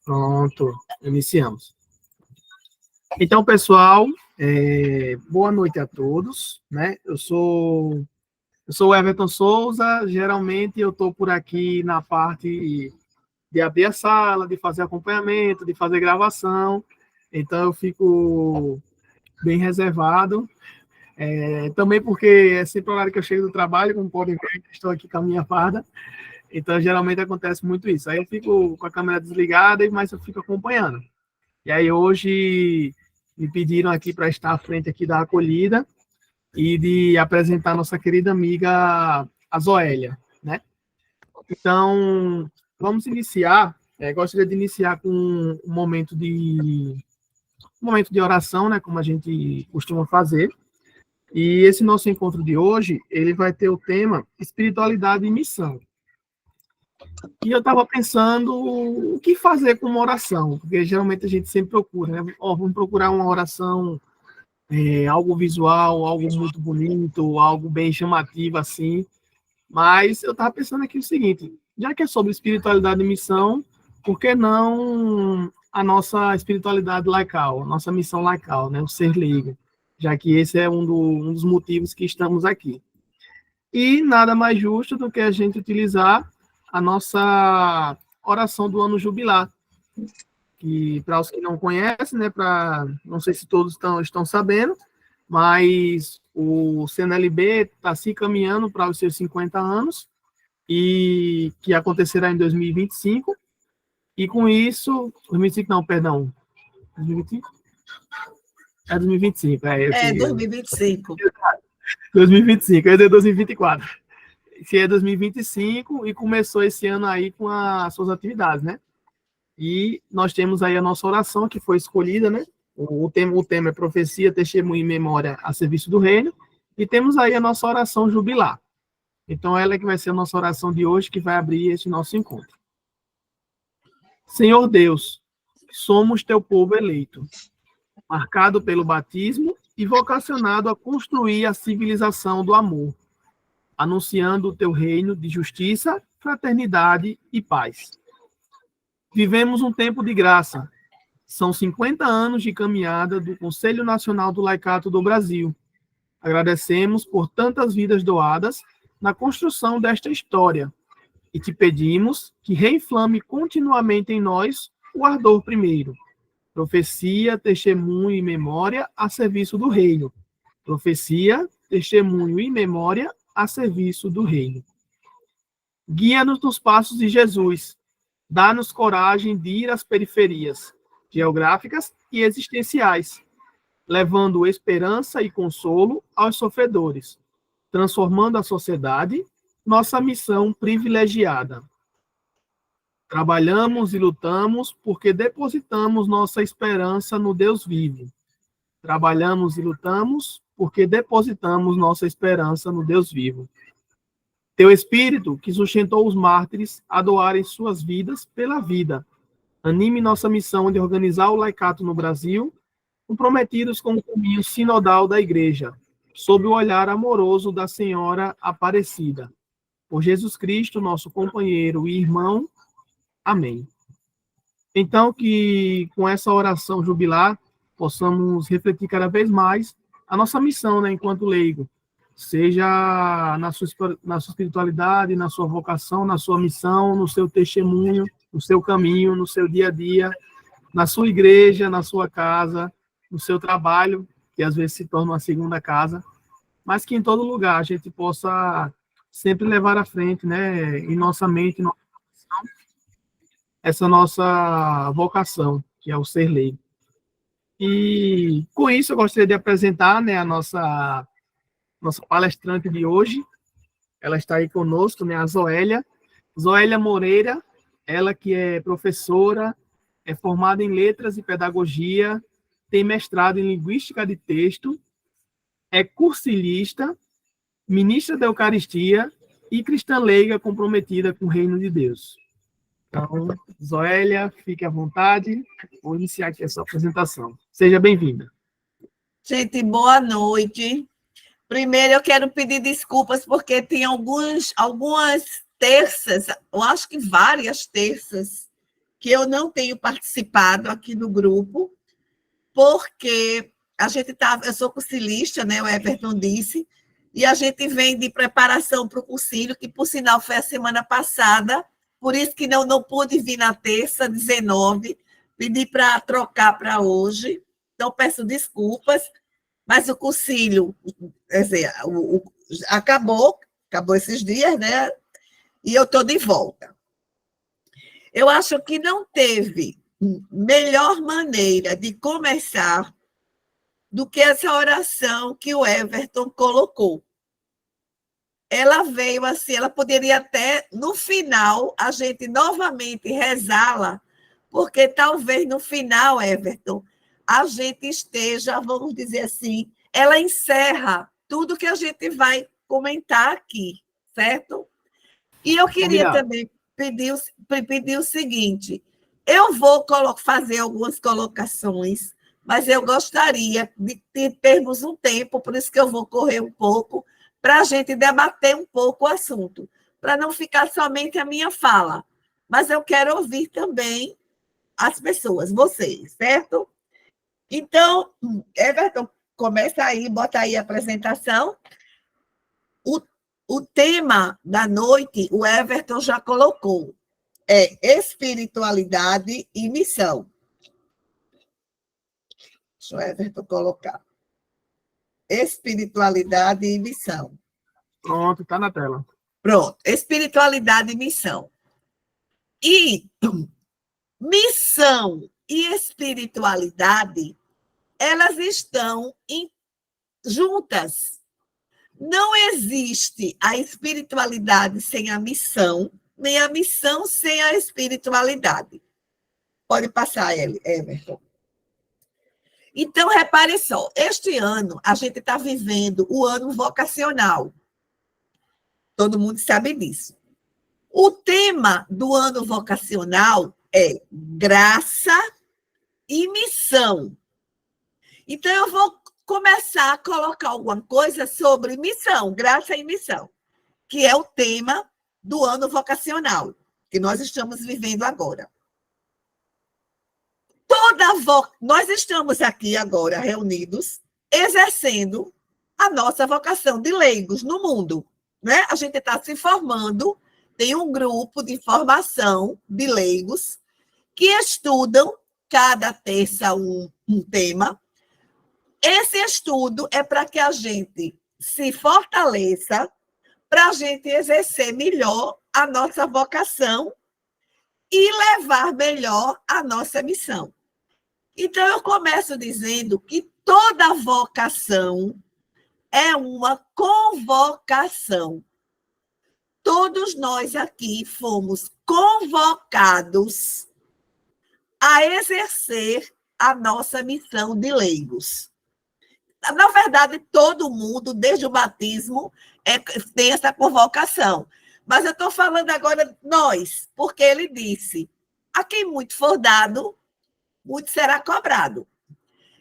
Pronto, iniciamos. Então, pessoal, boa noite a todos, né? Eu sou o Everton Souza, geralmente eu estou por aqui na parte de abrir a sala, de fazer acompanhamento, de fazer gravação, então eu fico bem reservado, também porque é sempre o horário que eu chego do trabalho, como podem ver, estou aqui com a minha farda, então geralmente acontece muito isso, aí eu fico com a câmera desligada, mas eu fico acompanhando. E aí hoje me pediram aqui para estar à frente aqui da acolhida e de apresentar nossa querida amiga, a Zoélia, né? Então, vamos iniciar, gostaria de iniciar com um momento de oração, né, como a gente costuma fazer, e esse nosso encontro de hoje, ele vai ter o tema espiritualidade e missão. E eu estava pensando o que fazer com uma oração, porque geralmente a gente sempre procura, né? Vamos procurar uma oração, algo visual, algo muito bonito, algo bem chamativo assim. Mas eu estava pensando aqui o seguinte: já que é sobre espiritualidade e missão, por que não a nossa espiritualidade laical, a nossa missão laical, né? O ser leigo, já que esse é um dos motivos que estamos aqui. E nada mais justo do que a gente utilizar a nossa oração do ano jubilar, que para os que não conhecem, né, não sei se todos estão sabendo, mas o CNLB está se caminhando para os seus 50 anos, e que acontecerá em 2025, e com isso, 2025 não, perdão, 2025? É 2025, É 2025. 2025, é 2024. Que é 2025 e começou esse ano aí com as suas atividades, né? E nós temos aí a nossa oração que foi escolhida, né? O tema é profecia, testemunho e memória a serviço do reino, e temos aí a nossa oração jubilar. Então, ela é que vai ser a nossa oração de hoje, que vai abrir esse nosso encontro. Senhor Deus, somos teu povo eleito, marcado pelo batismo e vocacionado a construir a civilização do amor, anunciando o teu reino de justiça, fraternidade e paz. Vivemos um tempo de graça. São 50 anos de caminhada do Conselho Nacional do Laicato do Brasil. Agradecemos por tantas vidas doadas na construção desta história e te pedimos que reinflame continuamente em nós o ardor primeiro. Profecia, testemunho e memória a serviço do reino. Profecia, testemunho e memória a serviço do reino. Guia-nos nos passos de Jesus. Dá-nos coragem de ir às periferias geográficas e existenciais, levando esperança e consolo aos sofredores, transformando a sociedade, nossa missão privilegiada. Trabalhamos e lutamos porque depositamos nossa esperança no Deus vivo. Trabalhamos e lutamos porque depositamos nossa esperança no Deus vivo. Teu Espírito, que sustentou os mártires a doarem suas vidas pela vida, anime nossa missão de organizar o laicato no Brasil, comprometidos com o caminho sinodal da Igreja, sob o olhar amoroso da Senhora Aparecida. Por Jesus Cristo, nosso companheiro e irmão. Amém. Então, que com essa oração jubilar, possamos refletir cada vez mais a nossa missão, né, enquanto leigo, seja na sua espiritualidade, na sua vocação, na sua missão, no seu testemunho, no seu caminho, no seu dia a dia, na sua igreja, na sua casa, no seu trabalho, que às vezes se torna uma segunda casa, mas que em todo lugar a gente possa sempre levar à frente, né, em nossa mente, essa nossa vocação, que é o ser leigo. E com isso eu gostaria de apresentar, né, a nossa palestrante de hoje. Ela está aí conosco, né, a Zoélia Moreira, ela que é professora, é formada em letras e pedagogia, tem mestrado em linguística de texto, é cursilista, ministra da Eucaristia e cristã leiga comprometida com o reino de Deus. Então, Zoélia, fique à vontade. Vou iniciar aqui a sua apresentação. Seja bem-vinda. Gente, boa noite. Primeiro, eu quero pedir desculpas, porque tem algumas terças, eu acho que várias terças, que eu não tenho participado aqui no grupo, porque eu sou cursilista, né? O Everton disse, e a gente vem de preparação para o cursilho, que, por sinal, foi a semana passada, por isso que não pude vir na terça, 19, pedi para trocar para hoje, então peço desculpas, mas o cursilho, quer dizer, acabou esses dias, né? E eu estou de volta. Eu acho que não teve melhor maneira de começar do que essa oração que o Everton colocou. Ela veio assim, ela poderia até, no final, a gente novamente rezá-la, porque talvez no final, Everton, a gente esteja, vamos dizer assim, ela encerra tudo que a gente vai comentar aqui, certo? E eu queria também pedir o seguinte, eu vou fazer algumas colocações, mas eu gostaria de termos um tempo, por isso que eu vou correr um pouco, para a gente debater um pouco o assunto, para não ficar somente a minha fala. Mas eu quero ouvir também as pessoas, vocês, certo? Então, Everton, começa aí, bota aí a apresentação. O tema da noite, o Everton já colocou, é espiritualidade e missão. Deixa o Everton colocar. Espiritualidade e missão. Pronto, está na tela. Pronto, espiritualidade e missão. E missão e espiritualidade, elas estão juntas. Não existe a espiritualidade sem a missão, nem a missão sem a espiritualidade. Pode passar, Everton. Então, repare só, este ano a gente está vivendo o ano vocacional. Todo mundo sabe disso. O tema do ano vocacional é graça e missão. Então, eu vou começar a colocar alguma coisa sobre missão, graça e missão, que é o tema do ano vocacional, que nós estamos vivendo agora. Nós estamos aqui agora reunidos, exercendo a nossa vocação de leigos no mundo. Né? A gente está se formando, tem um grupo de formação de leigos que estudam cada terça um tema. Esse estudo é para que a gente se fortaleça, para a gente exercer melhor a nossa vocação e levar melhor a nossa missão. Então, eu começo dizendo que toda vocação é uma convocação. Todos nós aqui fomos convocados a exercer a nossa missão de leigos. Na verdade, todo mundo, desde o batismo, tem essa convocação. Mas eu estou falando agora nós, porque ele disse, a quem muito for dado, muito será cobrado.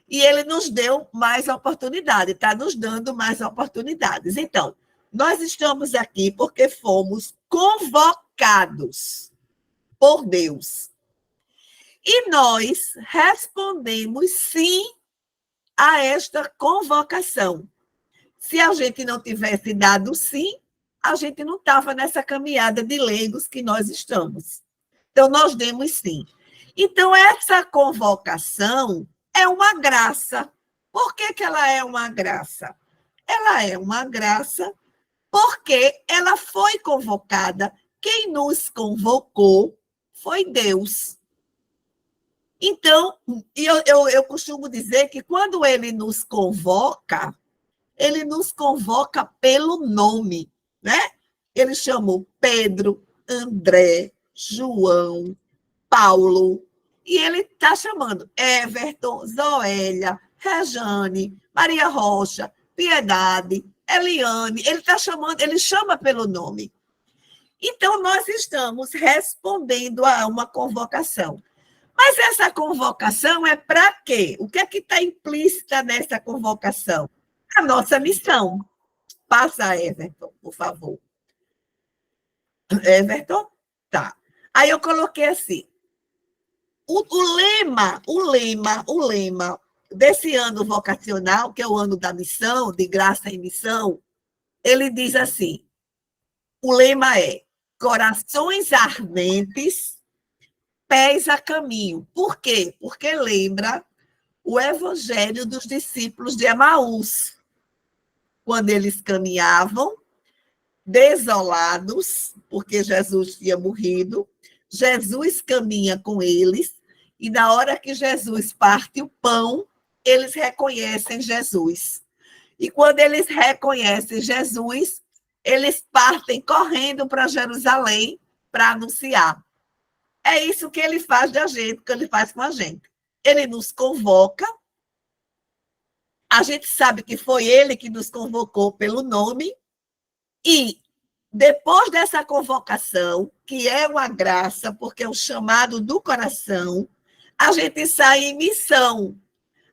E ele nos deu mais oportunidade, está nos dando mais oportunidades. Então, nós estamos aqui porque fomos convocados por Deus. E nós respondemos sim a esta convocação. Se a gente não tivesse dado sim, a gente não estava nessa caminhada de leigos que nós estamos. Então, nós demos sim. Então, essa convocação é uma graça. Por que ela é uma graça? Ela é uma graça porque ela foi convocada. Quem nos convocou foi Deus. Então, eu costumo dizer que quando ele nos convoca pelo nome, né? Ele chamou Pedro, André, João, Paulo, e ele está chamando Everton, Zoélia, Rejane, Maria Rocha, Piedade, Eliane, ele está chamando, ele chama pelo nome. Então, nós estamos respondendo a uma convocação. Mas essa convocação é para quê? O que é que está implícita nessa convocação? A nossa missão. Passa, Everton, por favor. Everton? Tá. Aí eu coloquei assim, o lema desse ano vocacional, que é o ano da missão, de graça em missão, ele diz assim, o lema é corações ardentes, pés a caminho. Por quê? Porque lembra o evangelho dos discípulos de Emaús, quando eles caminhavam desolados, porque Jesus tinha morrido, Jesus caminha com eles, e na hora que Jesus parte o pão, eles reconhecem Jesus. E quando eles reconhecem Jesus, eles partem correndo para Jerusalém para anunciar. É isso que ele faz da gente, que ele faz com a gente. Ele nos convoca, a gente sabe que foi ele que nos convocou pelo nome, e depois dessa convocação, que é uma graça, porque é um chamado do coração, a gente sai em missão.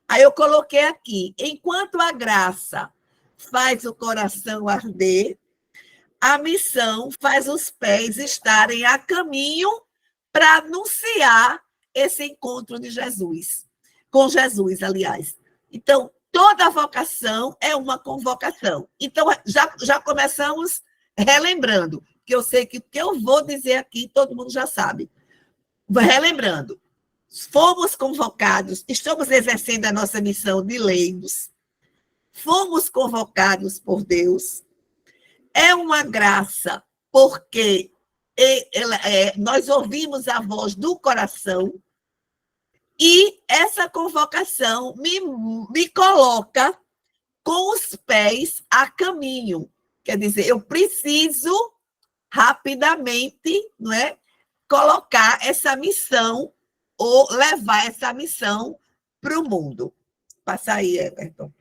Aí eu coloquei aqui, enquanto a graça faz o coração arder, a missão faz os pés estarem a caminho para anunciar esse encontro de Jesus, com Jesus, aliás. Então, toda vocação é uma convocação. Então, já começamos relembrando, que eu sei que o que eu vou dizer aqui, todo mundo já sabe. Relembrando, fomos convocados, estamos exercendo a nossa missão de leigos, fomos convocados por Deus, é uma graça, porque nós ouvimos a voz do coração, e essa convocação me coloca com os pés a caminho. Quer dizer, eu preciso rapidamente, não é, colocar essa missão ou levar essa missão para o mundo. Passa aí, Everton.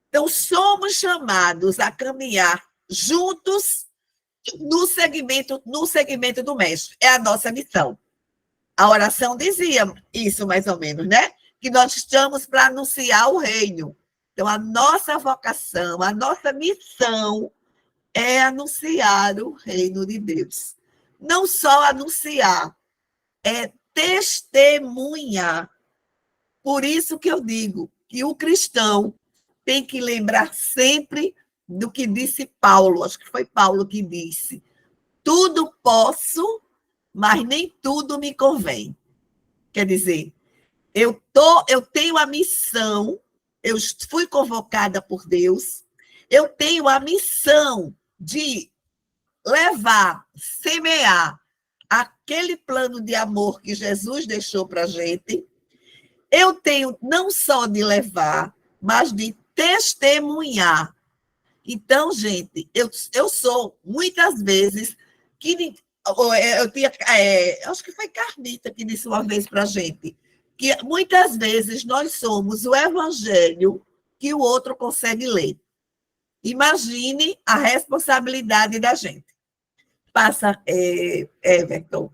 Então, somos chamados a caminhar juntos no segmento do mestre. É a nossa missão. A oração dizia isso, mais ou menos, né? Que nós estamos para anunciar o reino. Então, a nossa vocação, a nossa missão é anunciar o reino de Deus. Não só anunciar, é testemunhar. Por isso que eu digo que o cristão tem que lembrar sempre do que disse Paulo, acho que foi Paulo que disse, tudo posso, mas nem tudo me convém. Quer dizer, eu tenho a missão, eu fui convocada por Deus, eu tenho a missão de levar, semear aquele plano de amor que Jesus deixou para a gente. Eu tenho não só de levar, mas de testemunhar. Então, gente, eu sou muitas vezes que eu tinha, acho que foi Carmita que disse uma vez para a gente que muitas vezes nós somos o evangelho que o outro consegue ler. Imagine a responsabilidade da gente. Passa, Everton.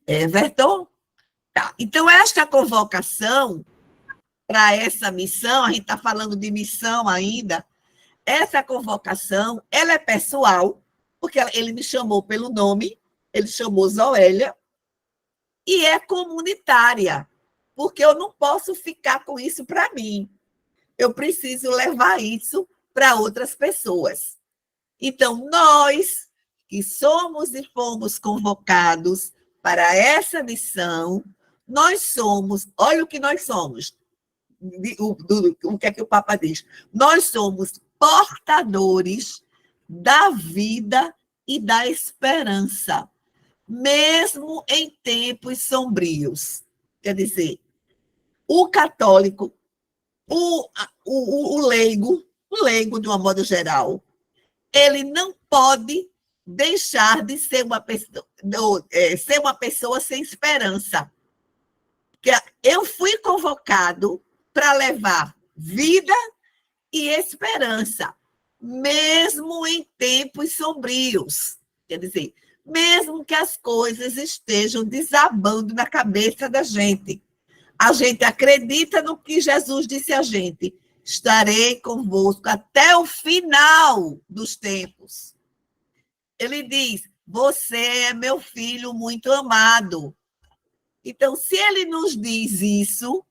Everton? Tá. Então, esta convocação para essa missão, a gente está falando de missão ainda, essa convocação, ela é pessoal, porque ele me chamou pelo nome, ele chamou Zoélia, e é comunitária, porque eu não posso ficar com isso para mim. Eu preciso levar isso para outras pessoas. Então, nós que somos e fomos convocados para essa missão, nós somos, olha o que nós somos, o que é que o Papa diz? Nós somos portadores da vida e da esperança, mesmo em tempos sombrios. Quer dizer, o católico, o leigo, de um modo geral, ele não pode deixar de ser uma pessoa sem esperança. Porque eu fui convocado para levar vida e esperança, mesmo em tempos sombrios. Quer dizer, mesmo que as coisas estejam desabando na cabeça da gente. A gente acredita no que Jesus disse a gente. Estarei convosco até o final dos tempos. Ele diz: você é meu filho muito amado. Então, se ele nos diz isso,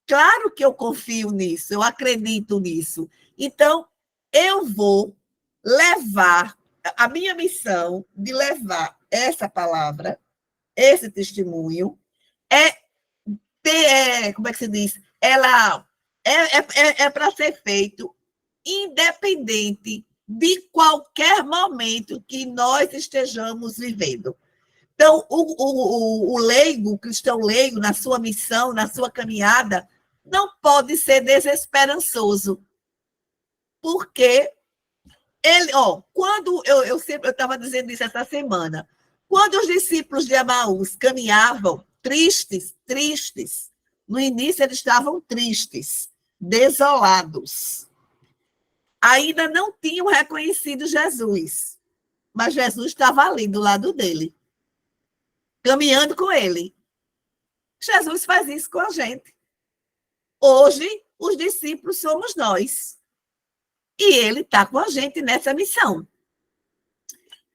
claro que eu confio nisso, eu acredito nisso. Então, eu vou levar, a minha missão de levar essa palavra, esse testemunho, como é que se diz? Ela é para ser feito independente de qualquer momento que nós estejamos vivendo. Então, o leigo, o cristão leigo, na sua missão, na sua caminhada, não pode ser desesperançoso. Porque ele, quando eu estava dizendo isso essa semana, quando os discípulos de Emaús caminhavam tristes, no início eles estavam tristes, desolados. Ainda não tinham reconhecido Jesus, mas Jesus estava ali do lado dele, caminhando com ele. Jesus faz isso com a gente. Hoje, os discípulos somos nós. E ele está com a gente nessa missão.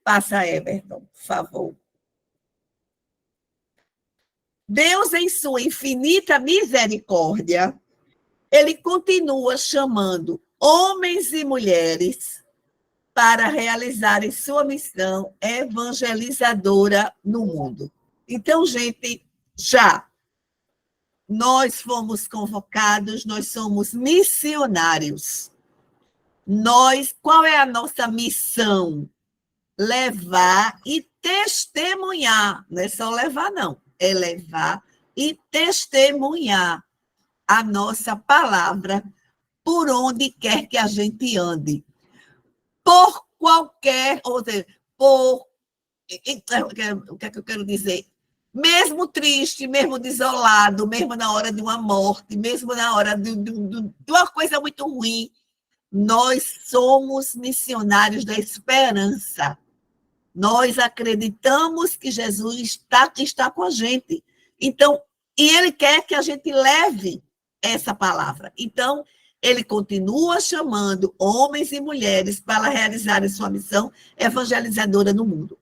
Passa, Everton, por favor. Deus, em sua infinita misericórdia, ele continua chamando homens e mulheres para realizarem sua missão evangelizadora no mundo. Então, gente, nós fomos convocados, nós somos missionários. Qual é a nossa missão? Levar e testemunhar. Não é só levar, não. É levar e testemunhar a nossa palavra por onde quer que a gente ande. Por qualquer, ou seja, o que é que eu quero dizer? Mesmo triste, mesmo desolado, mesmo na hora de uma morte, mesmo na hora de uma coisa muito ruim, nós somos missionários da esperança. Nós acreditamos que Jesus está com a gente. Então, e ele quer que a gente leve essa palavra. Então, ele continua chamando homens e mulheres para realizarem sua missão evangelizadora no mundo.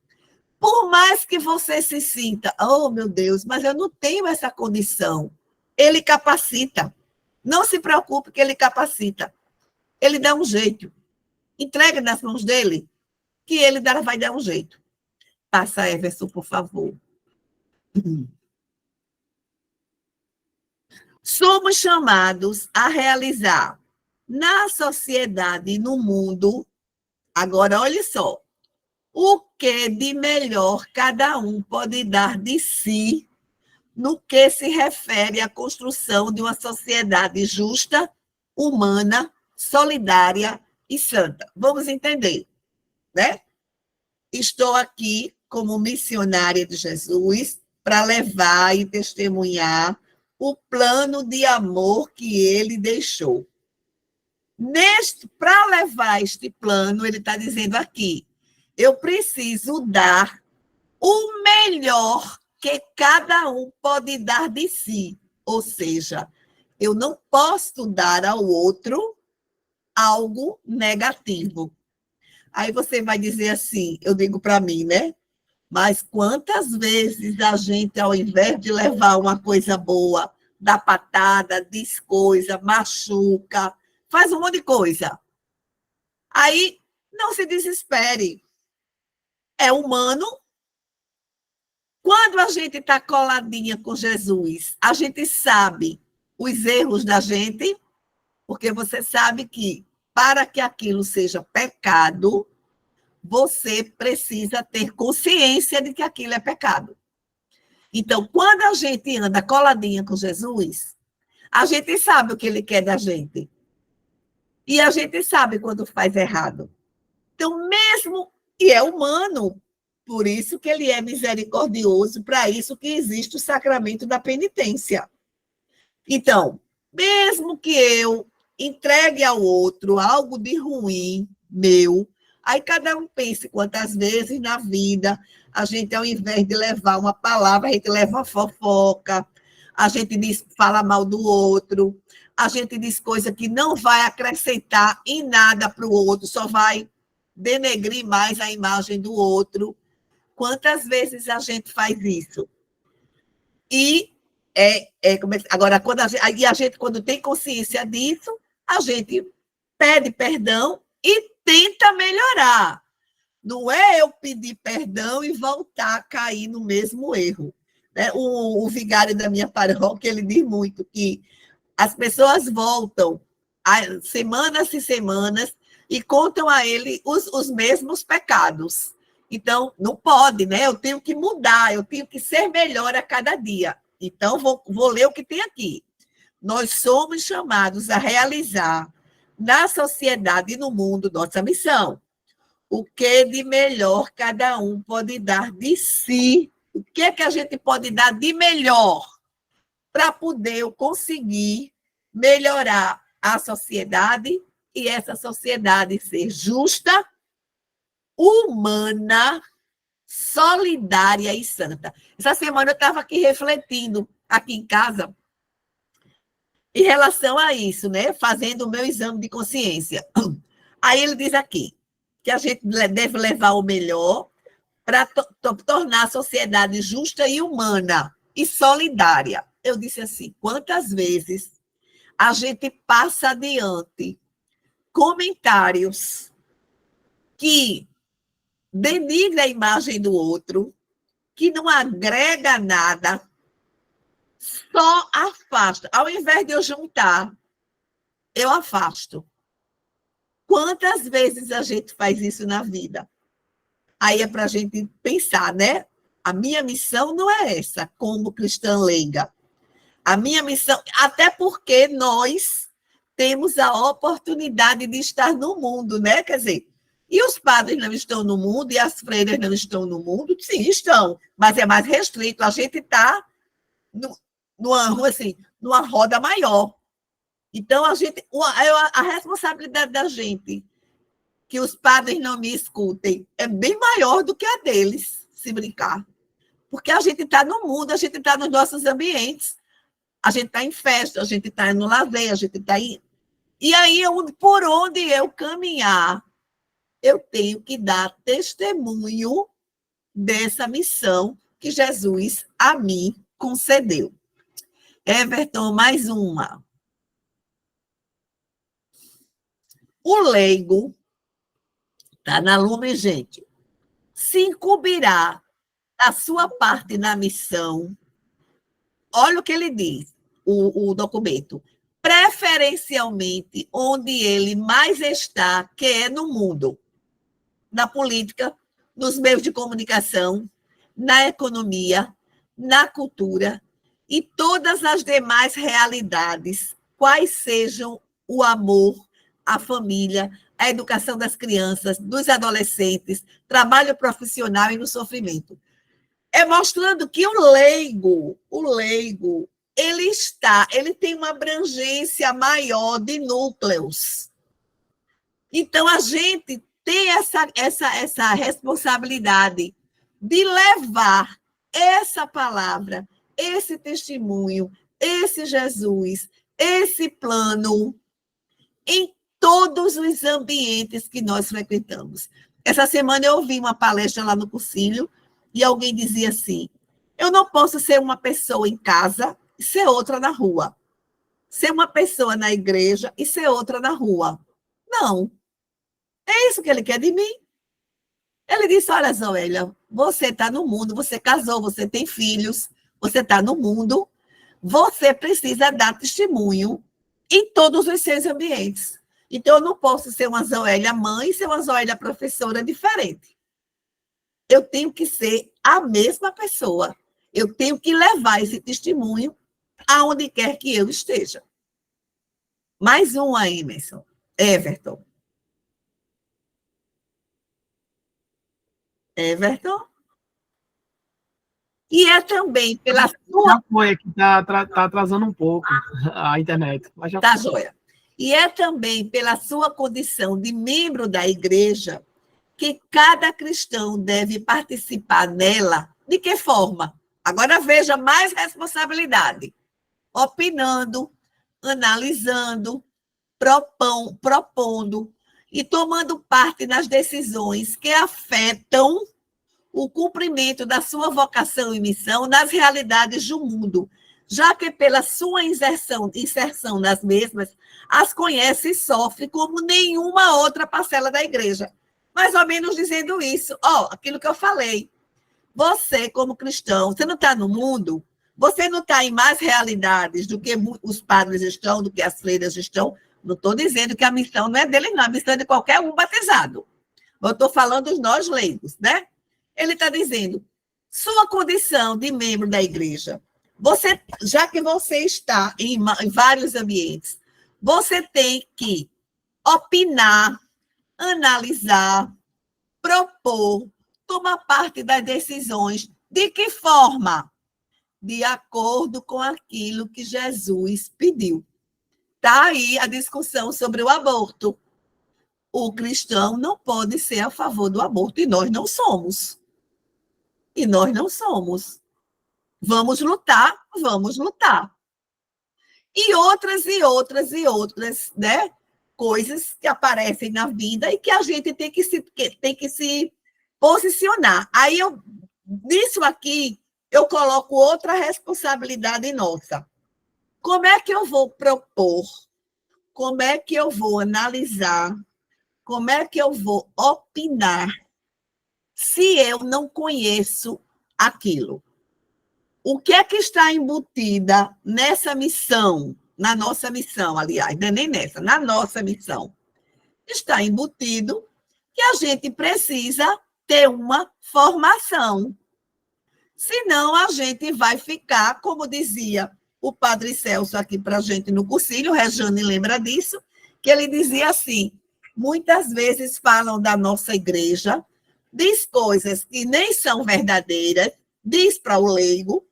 Por mais que você se sinta, oh, meu Deus, mas eu não tenho essa condição. Ele capacita. Não se preocupe que ele capacita. Ele dá um jeito. Entregue nas mãos dele, que ele vai dar um jeito. Passa, Everson, por favor. Somos chamados a realizar na sociedade e no mundo, agora olhe só, o que de melhor cada um pode dar de si no que se refere à construção de uma sociedade justa, humana, solidária e santa. Vamos entender, né? Estou aqui como missionária de Jesus para levar e testemunhar o plano de amor que ele deixou. Para levar este plano, ele está dizendo aqui, eu preciso dar o melhor que cada um pode dar de si. Ou seja, eu não posso dar ao outro algo negativo. Aí você vai dizer assim, eu digo para mim, né? Mas quantas vezes a gente, ao invés de levar uma coisa boa, dá patada, diz coisa, machuca, faz um monte de coisa. Aí, não se desespere. É humano. Quando a gente está coladinha com Jesus, a gente sabe os erros da gente, porque você sabe que para que aquilo seja pecado, você precisa ter consciência de que aquilo é pecado. Então, quando a gente anda coladinha com Jesus, a gente sabe o que ele quer da gente. E a gente sabe quando faz errado. Então, mesmo, e é humano, por isso que ele é misericordioso, para isso que existe o sacramento da penitência. Então, mesmo que eu entregue ao outro algo de ruim meu, aí cada um pense quantas vezes na vida a gente, ao invés de levar uma palavra, a gente leva uma fofoca, a gente fala mal do outro, a gente diz coisa que não vai acrescentar em nada para o outro, só vai denegrir mais a imagem do outro. Quantas vezes a gente faz isso? E agora, a gente, quando tem consciência disso, a gente pede perdão e tenta melhorar. Não é eu pedir perdão e voltar a cair no mesmo erro. Né? O vigário da minha paróquia, ele diz muito que as pessoas voltam semanas e semanas e contam a ele os mesmos pecados. Então, não pode, né? Eu tenho que mudar, eu tenho que ser melhor a cada dia. Então, vou ler o que tem aqui. Nós somos chamados a realizar na sociedade e no mundo nossa missão. O que de melhor cada um pode dar de si? O que é que a gente pode dar de melhor para poder conseguir melhorar a sociedade e essa sociedade ser justa, humana, solidária e santa. Essa semana eu estava aqui refletindo, aqui em casa, em relação a isso, né? Fazendo o meu exame de consciência. Aí ele diz aqui que a gente deve levar o melhor para tornar a sociedade justa e humana e solidária. Eu disse assim, quantas vezes a gente passa adiante comentários que denigra a imagem do outro, que não agrega nada, só afasta. Ao invés de eu juntar, eu afasto. Quantas vezes a gente faz isso na vida? Aí é para a gente pensar, né? A minha missão não é essa, como cristã leiga. A minha missão, até porque nós temos a oportunidade de estar no mundo, né? Quer dizer, e os padres não estão no mundo, e as freiras não estão no mundo? Sim, estão, mas é mais restrito. A gente está numa roda maior. Então, a responsabilidade da gente, que os padres não me escutem, é bem maior do que a deles, se brincar. Porque a gente está no mundo, a gente está nos nossos ambientes, a gente está em festa, a gente está no lazer, a gente está em... E aí, por onde eu caminhar, eu tenho que dar testemunho dessa missão que Jesus a mim concedeu. Everton, mais uma. O leigo, está na Lumen, gente, se incumbirá da sua parte na missão. Olha o que ele diz, o documento. Preferencialmente onde ele mais está, que é no mundo. Na política, nos meios de comunicação, na economia, na cultura e todas as demais realidades, quais sejam o amor, a família, a educação das crianças, dos adolescentes, trabalho profissional e no sofrimento. É mostrando que o leigo, ele tem uma abrangência maior de núcleos. Então, a gente tem essa responsabilidade de levar essa palavra, esse testemunho, esse Jesus, esse plano em todos os ambientes que nós frequentamos. Essa semana eu ouvi uma palestra lá no cursilho e alguém dizia assim, eu não posso ser uma pessoa em casa e ser outra na rua. Ser uma pessoa na igreja e ser outra na rua. Não. É isso que ele quer de mim. Ele disse, olha, Zoélia, você está no mundo, você casou, você tem filhos, você está no mundo, você precisa dar testemunho em todos os seus ambientes. Então, eu não posso ser uma Zoélia mãe e ser uma Zoélia professora diferente. Eu tenho que ser a mesma pessoa. Eu tenho que levar esse testemunho aonde quer que eu esteja. Mais um aí, Everton. Everton? E é também pela sua... Já foi, que está atrasando um pouco a internet. Mas já tá, foi. joia. E é também pela sua condição de membro da igreja que cada cristão deve participar nela. De que forma? Agora veja mais responsabilidade. Opinando, analisando, propondo e tomando parte nas decisões que afetam o cumprimento da sua vocação e missão nas realidades do mundo, já que pela sua inserção nas mesmas, as conhece e sofre como nenhuma outra parcela da igreja. Mais ou menos dizendo isso, aquilo que eu falei. Você, como cristão, você não está no mundo, você não está em mais realidades do que os padres estão, do que as freiras estão. Não estou dizendo que a missão não é dele, não, a missão é de qualquer um batizado. Eu estou falando dos nós leigos, né? Ele está dizendo, sua condição de membro da igreja, você, já que você está em vários ambientes, você tem que opinar, analisar, propor, tomar parte das decisões. De que forma? De acordo com aquilo que Jesus pediu. Está aí a discussão sobre o aborto. O cristão não pode ser a favor do aborto, e nós não somos. E nós não somos. Vamos lutar, vamos lutar. E outras, né? Coisas que aparecem na vida e que a gente tem que se posicionar. Aí, nisso aqui, eu coloco outra responsabilidade nossa. Como é que eu vou propor? Como é que eu vou analisar? Como é que eu vou opinar se eu não conheço aquilo? O que é que está embutida nessa missão, na nossa missão, aliás, não é nem nessa, na nossa missão? Está embutido que a gente precisa ter uma formação. Senão, a gente vai ficar, como dizia o padre Celso aqui para a gente no cursilho, Rejane lembra disso, que ele dizia assim, muitas vezes falam da nossa igreja, diz coisas que nem são verdadeiras, diz para o leigo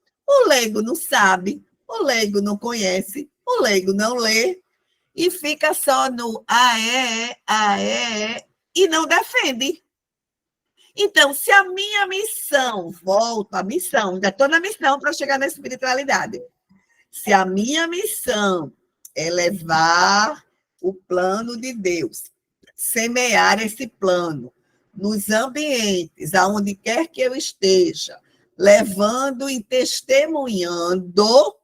não sabe, o leigo não conhece, o leigo não lê, e fica só no e não defende. Então, se a minha missão, volto à missão, ainda estou na missão para chegar na espiritualidade, se a minha missão é levar o plano de Deus, semear esse plano nos ambientes, aonde quer que eu esteja, levando e testemunhando,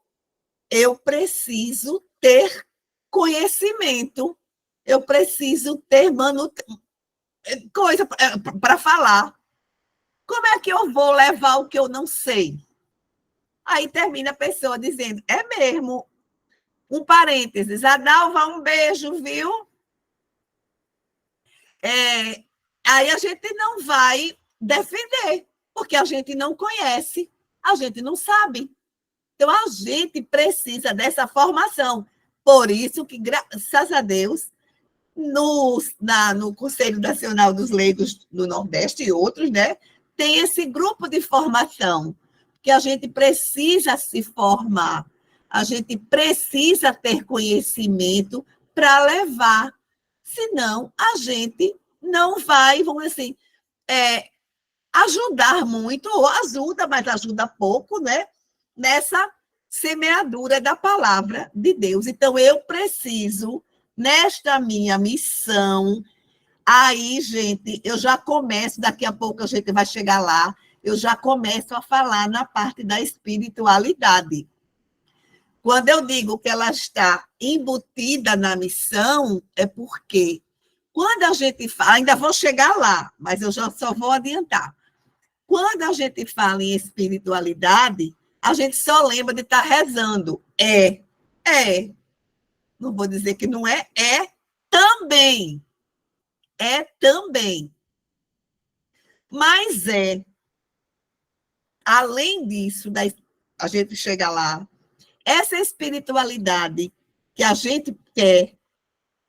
eu preciso ter conhecimento, eu preciso ter coisa para falar. Como é que eu vou levar o que eu não sei? Aí termina a pessoa dizendo, é mesmo, um parênteses, Adalva, um beijo, viu? Aí a gente não vai defender, porque a gente não conhece, a gente não sabe. Então, a gente precisa dessa formação. Por isso que, graças a Deus, no Conselho Nacional dos Leigos do Nordeste e outros, né, tem esse grupo de formação, que a gente precisa se formar, a gente precisa ter conhecimento para levar, senão a gente não vai, vamos dizer assim, ajudar muito, ou ajuda, mas ajuda pouco, né, nessa semeadura da palavra de Deus. Então, eu preciso, nesta minha missão, aí, gente, eu já começo, daqui a pouco a gente vai chegar lá, eu já começo a falar na parte da espiritualidade. Quando eu digo que ela está embutida na missão, é porque quando a gente fala, ainda vou chegar lá, mas eu já só vou adiantar. Quando a gente fala em espiritualidade, a gente só lembra de estar rezando. Não vou dizer que não é também. É também. Mas além disso, a gente chega lá, essa espiritualidade que a gente quer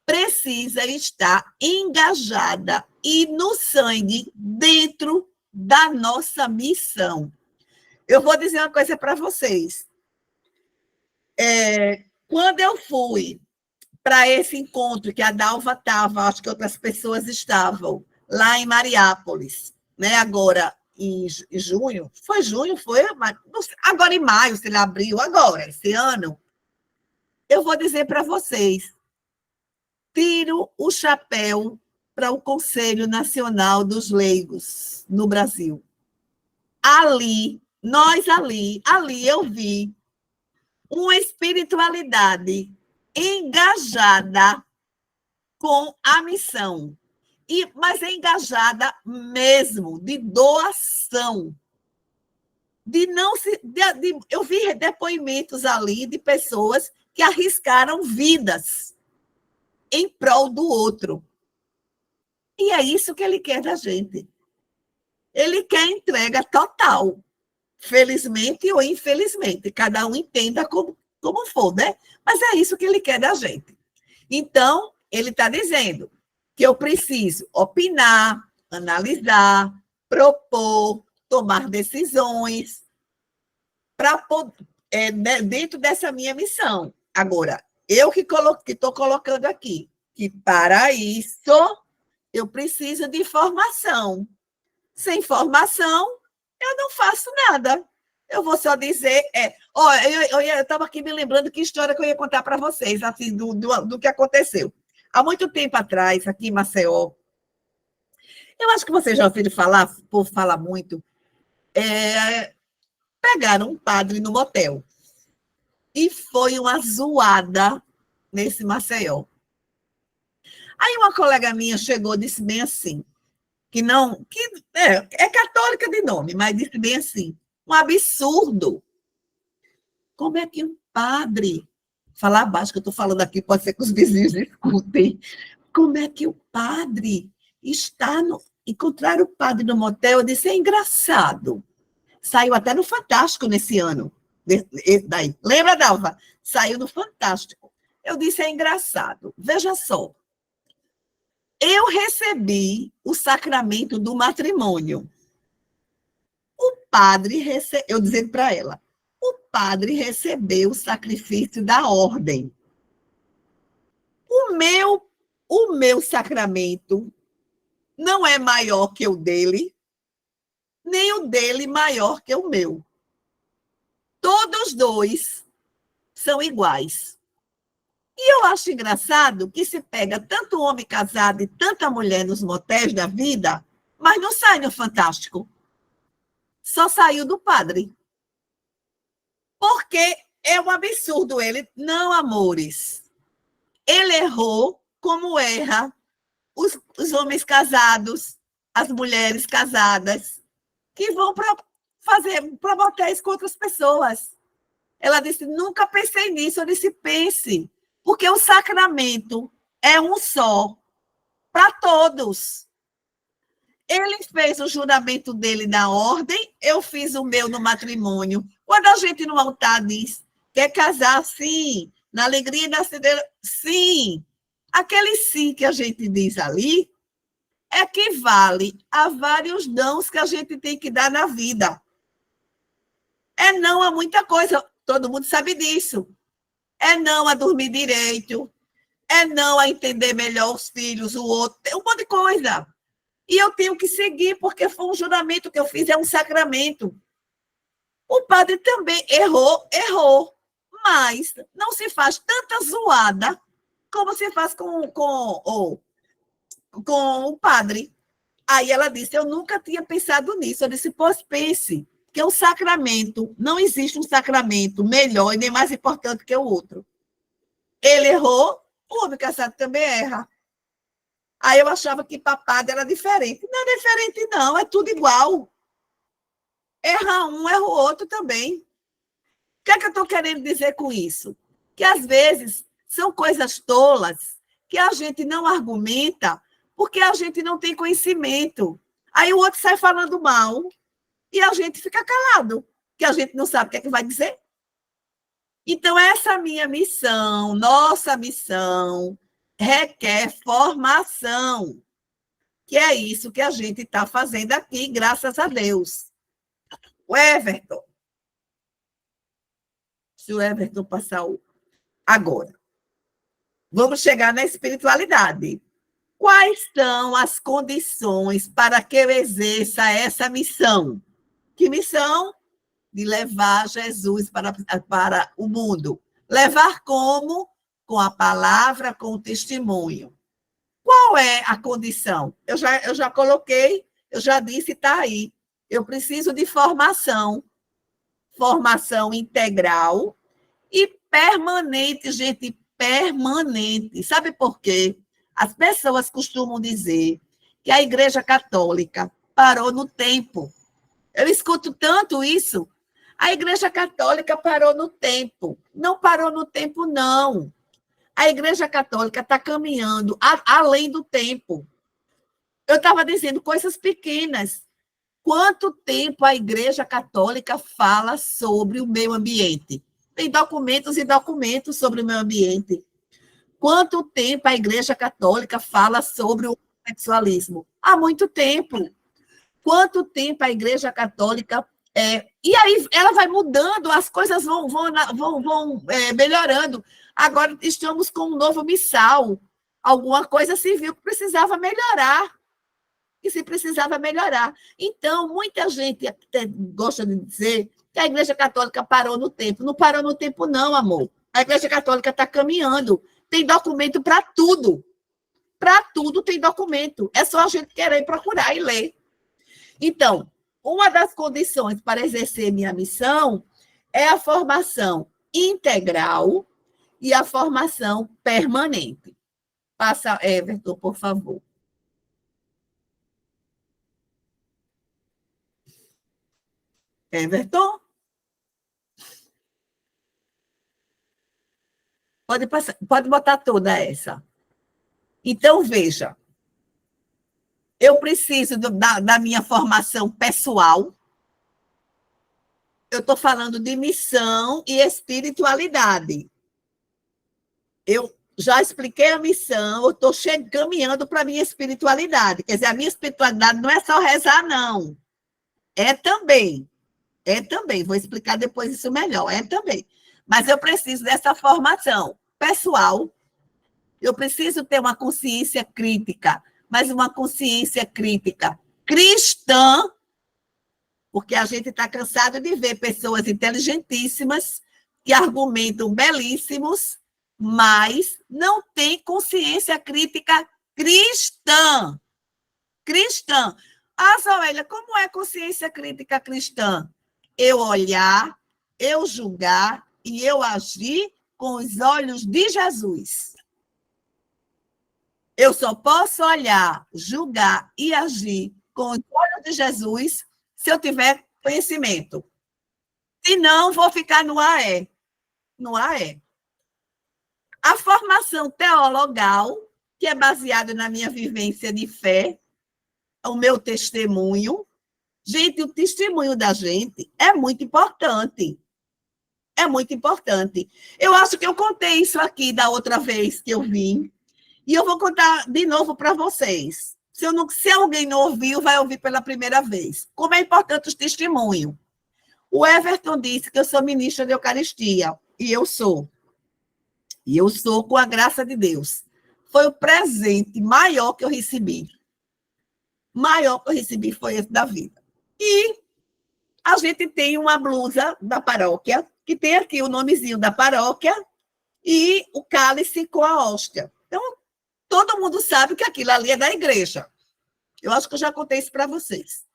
precisa estar engajada e no sangue dentro da nossa missão. Eu vou dizer uma coisa para vocês. Quando eu fui para esse encontro que a Dalva estava, acho que outras pessoas estavam, lá em Mariápolis, né? Agora, em junho, foi junho, foi? Agora em maio, se ele abriu, agora, esse ano. Eu vou dizer para vocês, tiro o chapéu para o Conselho Nacional dos Leigos no Brasil. Ali eu vi uma espiritualidade engajada com a missão, mas engajada mesmo, de doação. Eu vi depoimentos ali de pessoas que arriscaram vidas em prol do outro. E é isso que ele quer da gente. Ele quer entrega total, felizmente ou infelizmente, cada um entenda como for, né? Mas é isso que ele quer da gente. Então, ele está dizendo que eu preciso opinar, analisar, propor, tomar decisões dentro dessa minha missão. Agora, eu que estou colocando aqui que para isso eu preciso de informação. Sem informação, eu não faço nada. Eu vou só dizer... eu estava aqui me lembrando que história que eu ia contar para vocês, assim, do que aconteceu. Há muito tempo atrás, aqui em Maceió, eu acho que vocês já ouviram falar, o povo fala muito, pegaram um padre no motel. E foi uma zoada nesse Maceió. Aí uma colega minha chegou e disse bem assim, é católica de nome, mas disse bem assim, um absurdo. Como é que um padre, falar baixo que eu estou falando aqui, pode ser que os vizinhos escutem, como é que o padre encontrar o padre no motel? Eu disse, é engraçado. Saiu até no Fantástico nesse ano. Daí. Lembra, Dalva? Saiu no Fantástico. Eu disse, é engraçado. Veja só. Eu recebi o sacramento do matrimônio. O padre eu dizendo para ela, o padre recebeu o sacrifício da ordem. O meu sacramento não é maior que o dele, nem o dele maior que o meu. Todos dois são iguais. E eu acho engraçado que se pega tanto homem casado e tanta mulher nos motéis da vida, mas não sai no Fantástico. Só saiu do padre. Porque é um absurdo ele. Não, amores. Ele errou como erra os homens casados, as mulheres casadas, que vão para motéis com outras pessoas. Ela disse, nunca pensei nisso. Eu disse, pense. Porque o sacramento é um só, para todos. Ele fez o juramento dele na ordem, eu fiz o meu no matrimônio. Quando a gente no altar diz, quer casar, sim, na alegria e na cedeira, sim. Aquele sim que a gente diz ali equivale a vários nãos que a gente tem que dar na vida. É não a muita coisa, todo mundo sabe disso. É não a dormir direito, é não a entender melhor os filhos, o outro, um monte de coisa. E eu tenho que seguir, porque foi um juramento que eu fiz, é um sacramento. O padre também errou, mas não se faz tanta zoada como se faz com o padre. Aí ela disse, eu nunca tinha pensado nisso. Eu disse, pois pense, que o sacramento, não existe um sacramento melhor e nem mais importante que o outro. Ele errou, o homem casado também erra. Aí eu achava que papada era diferente. Não é diferente, não, é tudo igual. Erra um, erra o outro também. O que é que eu estou querendo dizer com isso? Que, às vezes, são coisas tolas que a gente não argumenta porque a gente não tem conhecimento. Aí o outro sai falando mal e a gente fica calado, que a gente não sabe o que é que vai dizer. Então, essa minha missão, nossa missão, requer formação, que é isso que a gente está fazendo aqui, graças a Deus. O Everton. Se o Everton passar agora. Vamos chegar na espiritualidade. Quais são as condições para que eu exerça essa missão? Que missão? De levar Jesus para o mundo. Levar como? Com a palavra, com o testemunho. Qual é a condição? Eu já coloquei, eu já disse, está aí. Eu preciso de formação integral e permanente, gente, permanente. Sabe por quê? As pessoas costumam dizer que a Igreja Católica parou no tempo. Eu escuto tanto isso. A Igreja Católica parou no tempo. Não parou no tempo, não. A Igreja Católica está caminhando além do tempo. Eu estava dizendo coisas pequenas. Quanto tempo a Igreja Católica fala sobre o meio ambiente? Tem documentos e documentos sobre o meio ambiente. Quanto tempo a Igreja Católica fala sobre o sexualismo? Há muito tempo. Quanto tempo a Igreja Católica e aí ela vai mudando, as coisas vão melhorando. Agora estamos com um novo missal. Alguma coisa se viu que precisava melhorar. E se precisava melhorar. Então, muita gente até gosta de dizer que a Igreja Católica parou no tempo. Não parou no tempo, não, amor. A Igreja Católica está caminhando. Tem documento para tudo. Para tudo tem documento. É só a gente querer procurar e ler. Então, uma das condições para exercer minha missão é a formação integral e a formação permanente. Passa, Everton, por favor. Everton? Pode botar toda essa. Então, veja, eu preciso da minha formação pessoal. Eu estou falando de missão e espiritualidade. Eu já expliquei a missão, eu estou caminhando para a minha espiritualidade. Quer dizer, a minha espiritualidade não é só rezar, não. É também. Vou explicar depois isso melhor. É também. Mas eu preciso dessa formação pessoal. Eu preciso ter uma consciência crítica, mas uma consciência crítica cristã, porque a gente está cansado de ver pessoas inteligentíssimas que argumentam belíssimos, mas não tem consciência crítica cristã. Cristã. Ah, Zoélia, como é consciência crítica cristã? Eu olhar, eu julgar e eu agir com os olhos de Jesus. Eu só posso olhar, julgar e agir com os olhos de Jesus se eu tiver conhecimento. Se não, vou ficar no AE. No AE. A formação teologal, que é baseada na minha vivência de fé, o meu testemunho. Gente, o testemunho da gente é muito importante. É muito importante. Eu acho que eu contei isso aqui da outra vez que eu vim. E eu vou contar de novo para vocês. Se alguém não ouviu, vai ouvir pela primeira vez. Como é importante o testemunho. O Everton disse que eu sou ministra de Eucaristia. E eu sou. E eu sou com a graça de Deus. Foi o presente maior que eu recebi. Maior que eu recebi foi esse da vida. E a gente tem uma blusa da paróquia, que tem aqui o nomezinho da paróquia e o cálice com a hóstia. Então, todo mundo sabe que aquilo ali é da igreja. Eu acho que eu já contei isso para vocês.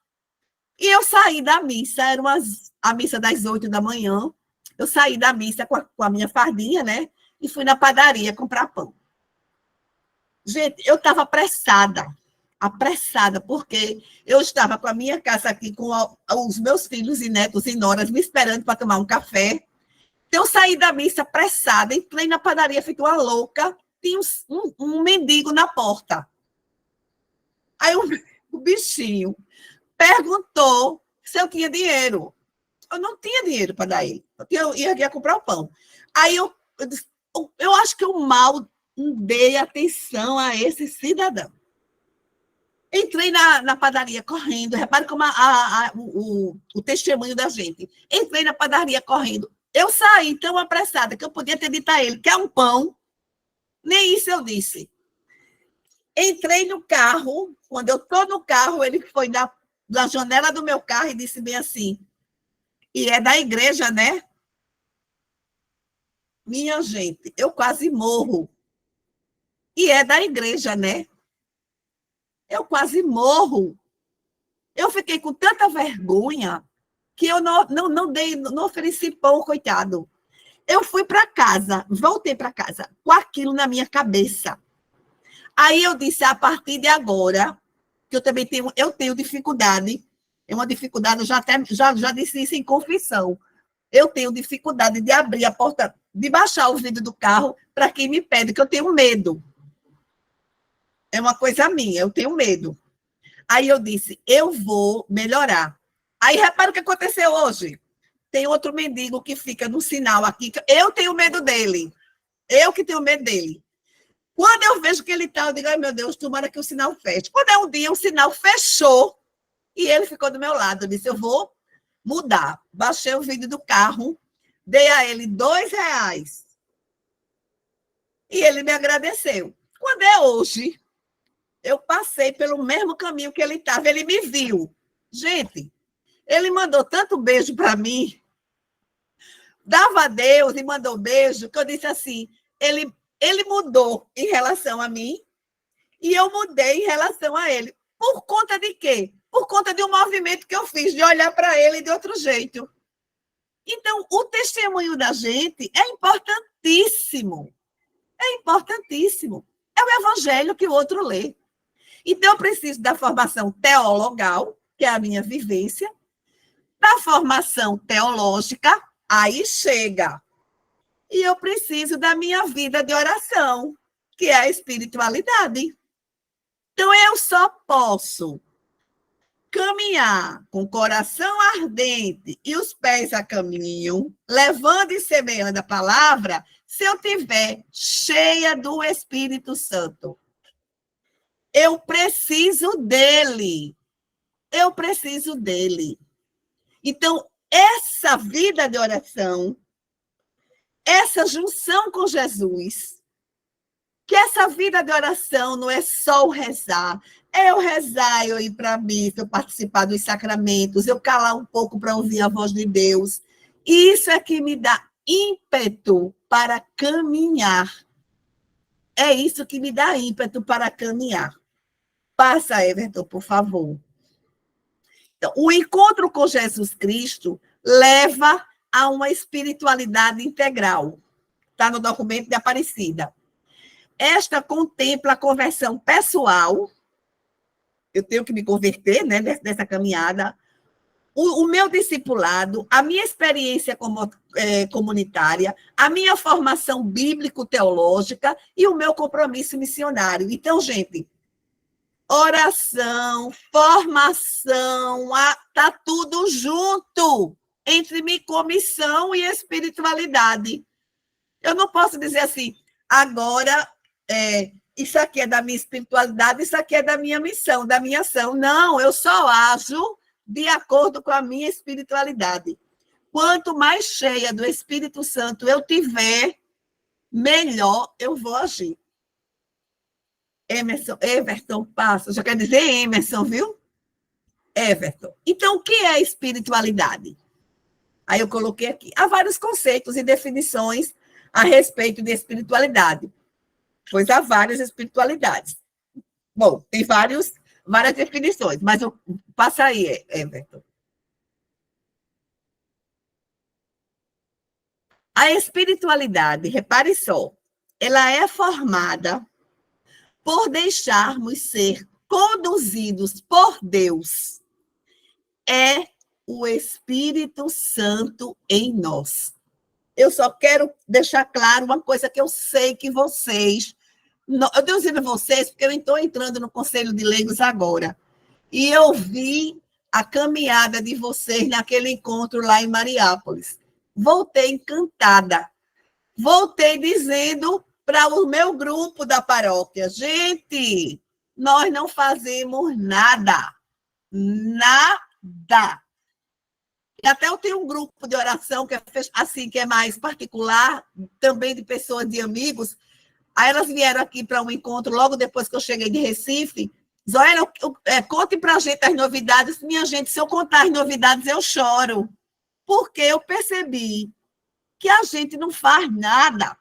E eu saí da missa, era a missa das 8 da manhã. Eu saí da missa com a minha fardinha, né? E fui na padaria comprar pão. Gente, eu estava apressada, porque eu estava com a minha casa aqui, com os meus filhos e netos e noras me esperando para tomar um café. Então, eu saí da missa apressada, entrei na padaria, fiquei uma louca, tinha um mendigo na porta. Aí o bichinho perguntou se eu tinha dinheiro. Eu não tinha dinheiro para dar ele, porque eu ia comprar o pão. Aí eu acho que eu mal dei atenção a esse cidadão. Entrei na padaria correndo, repare como o testemunho da gente. Entrei na padaria correndo. Eu saí tão apressada que eu podia ter dito a ele, quer um pão? Nem isso eu disse. Entrei no carro, quando eu estou no carro, ele foi na janela do meu carro e disse bem assim, e é da igreja, né? Minha gente, eu quase morro. E é da igreja, né? eu quase morro. Eu fiquei com tanta vergonha que eu não ofereci pão, coitado. Eu fui para casa, voltei para casa com aquilo na minha cabeça. Aí eu disse, a partir de agora, que eu tenho dificuldade, é uma dificuldade, eu já disse isso em confissão. Eu tenho dificuldade de abrir a porta, de baixar o vidro do carro para quem me pede, que eu tenho medo. É uma coisa minha, eu tenho medo. Aí eu disse, eu vou melhorar. Aí repara o que aconteceu hoje. Tem outro mendigo que fica no sinal aqui, que eu tenho medo dele. Eu que tenho medo dele. Quando eu vejo que ele está, eu digo, ai meu Deus, tomara que o sinal feche. Quando é um dia, o sinal fechou e ele ficou do meu lado. Eu disse, eu vou mudar. Baixei o vidro do carro, dei a ele R$2. E ele me agradeceu. Quando é hoje, eu passei pelo mesmo caminho que ele estava, ele me viu. Gente, ele mandou tanto beijo para mim, dava adeus e mandou beijo, que eu disse assim, ele mudou em relação a mim e eu mudei em relação a ele. Por conta de quê? Por conta de um movimento que eu fiz, de olhar para ele de outro jeito. Então, o testemunho da gente é importantíssimo. É importantíssimo. É o evangelho que o outro lê. Então, eu preciso da formação teologal, que é a minha vivência, da formação teológica, aí chega. E eu preciso da minha vida de oração, que é a espiritualidade. Então, eu só posso caminhar com o coração ardente e os pés a caminho, levando e semeando a palavra, se eu tiver cheia do Espírito Santo. Eu preciso dele. Eu preciso dele. Então, essa vida de oração, essa junção com Jesus, que essa vida de oração não é só o rezar, é eu rezar, eu ir para a missa, eu participar dos sacramentos, eu calar um pouco para ouvir a voz de Deus. Isso é que me dá ímpeto para caminhar. É isso que me dá ímpeto para caminhar. Passa, Everton, por favor. Então, o encontro com Jesus Cristo leva a uma espiritualidade integral. Está no documento de Aparecida. Esta contempla a conversão pessoal. Eu tenho que me converter, né, nessa caminhada. O meu discipulado, a minha experiência comunitária, a minha formação bíblico-teológica e o meu compromisso missionário. Então, gente, oração, formação, está tudo junto entre missão e espiritualidade. Eu não posso dizer assim, agora isso aqui é da minha espiritualidade, isso aqui é da minha missão, da minha ação. Não, eu só ajo de acordo com a minha espiritualidade. Quanto mais cheia do Espírito Santo eu tiver, melhor eu vou agir. Everton passa, já quer dizer Emerson, viu? Everton. Então, o que é espiritualidade? Aí eu coloquei aqui. Há vários conceitos e definições a respeito de espiritualidade, pois há várias espiritualidades. Bom, tem várias definições, mas passa aí, Everton. A espiritualidade, repare só, ela é formada por deixarmos ser conduzidos por Deus. É o Espírito Santo em nós. Eu só quero deixar claro uma coisa que eu sei que vocês... Eu estou dizendo a vocês porque eu estou entrando no Conselho de Leigos agora. E eu vi a caminhada de vocês naquele encontro lá em Mariápolis. Voltei encantada. Voltei dizendo para o meu grupo da paróquia, gente, nós não fazemos nada. Nada. E até eu tenho um grupo de oração que é assim, que é mais particular, também de pessoas, de amigos. Aí elas vieram aqui para um encontro logo depois que eu cheguei de Recife. Zoila, conte para a gente as novidades. Minha gente, se eu contar as novidades, eu choro. Porque eu percebi que a gente não faz nada.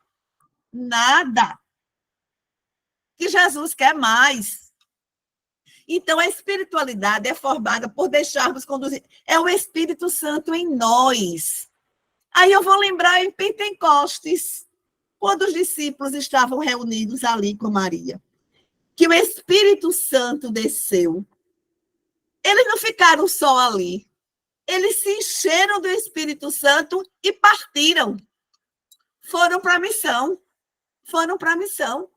Nada. Que Jesus quer mais. Então, a espiritualidade é formada por deixarmos conduzir. É o Espírito Santo em nós. Aí eu vou lembrar em Pentecostes, quando os discípulos estavam reunidos ali com Maria, que o Espírito Santo desceu. Eles não ficaram só ali. Eles se encheram do Espírito Santo e partiram. Foram para a missão. Foram para a missão.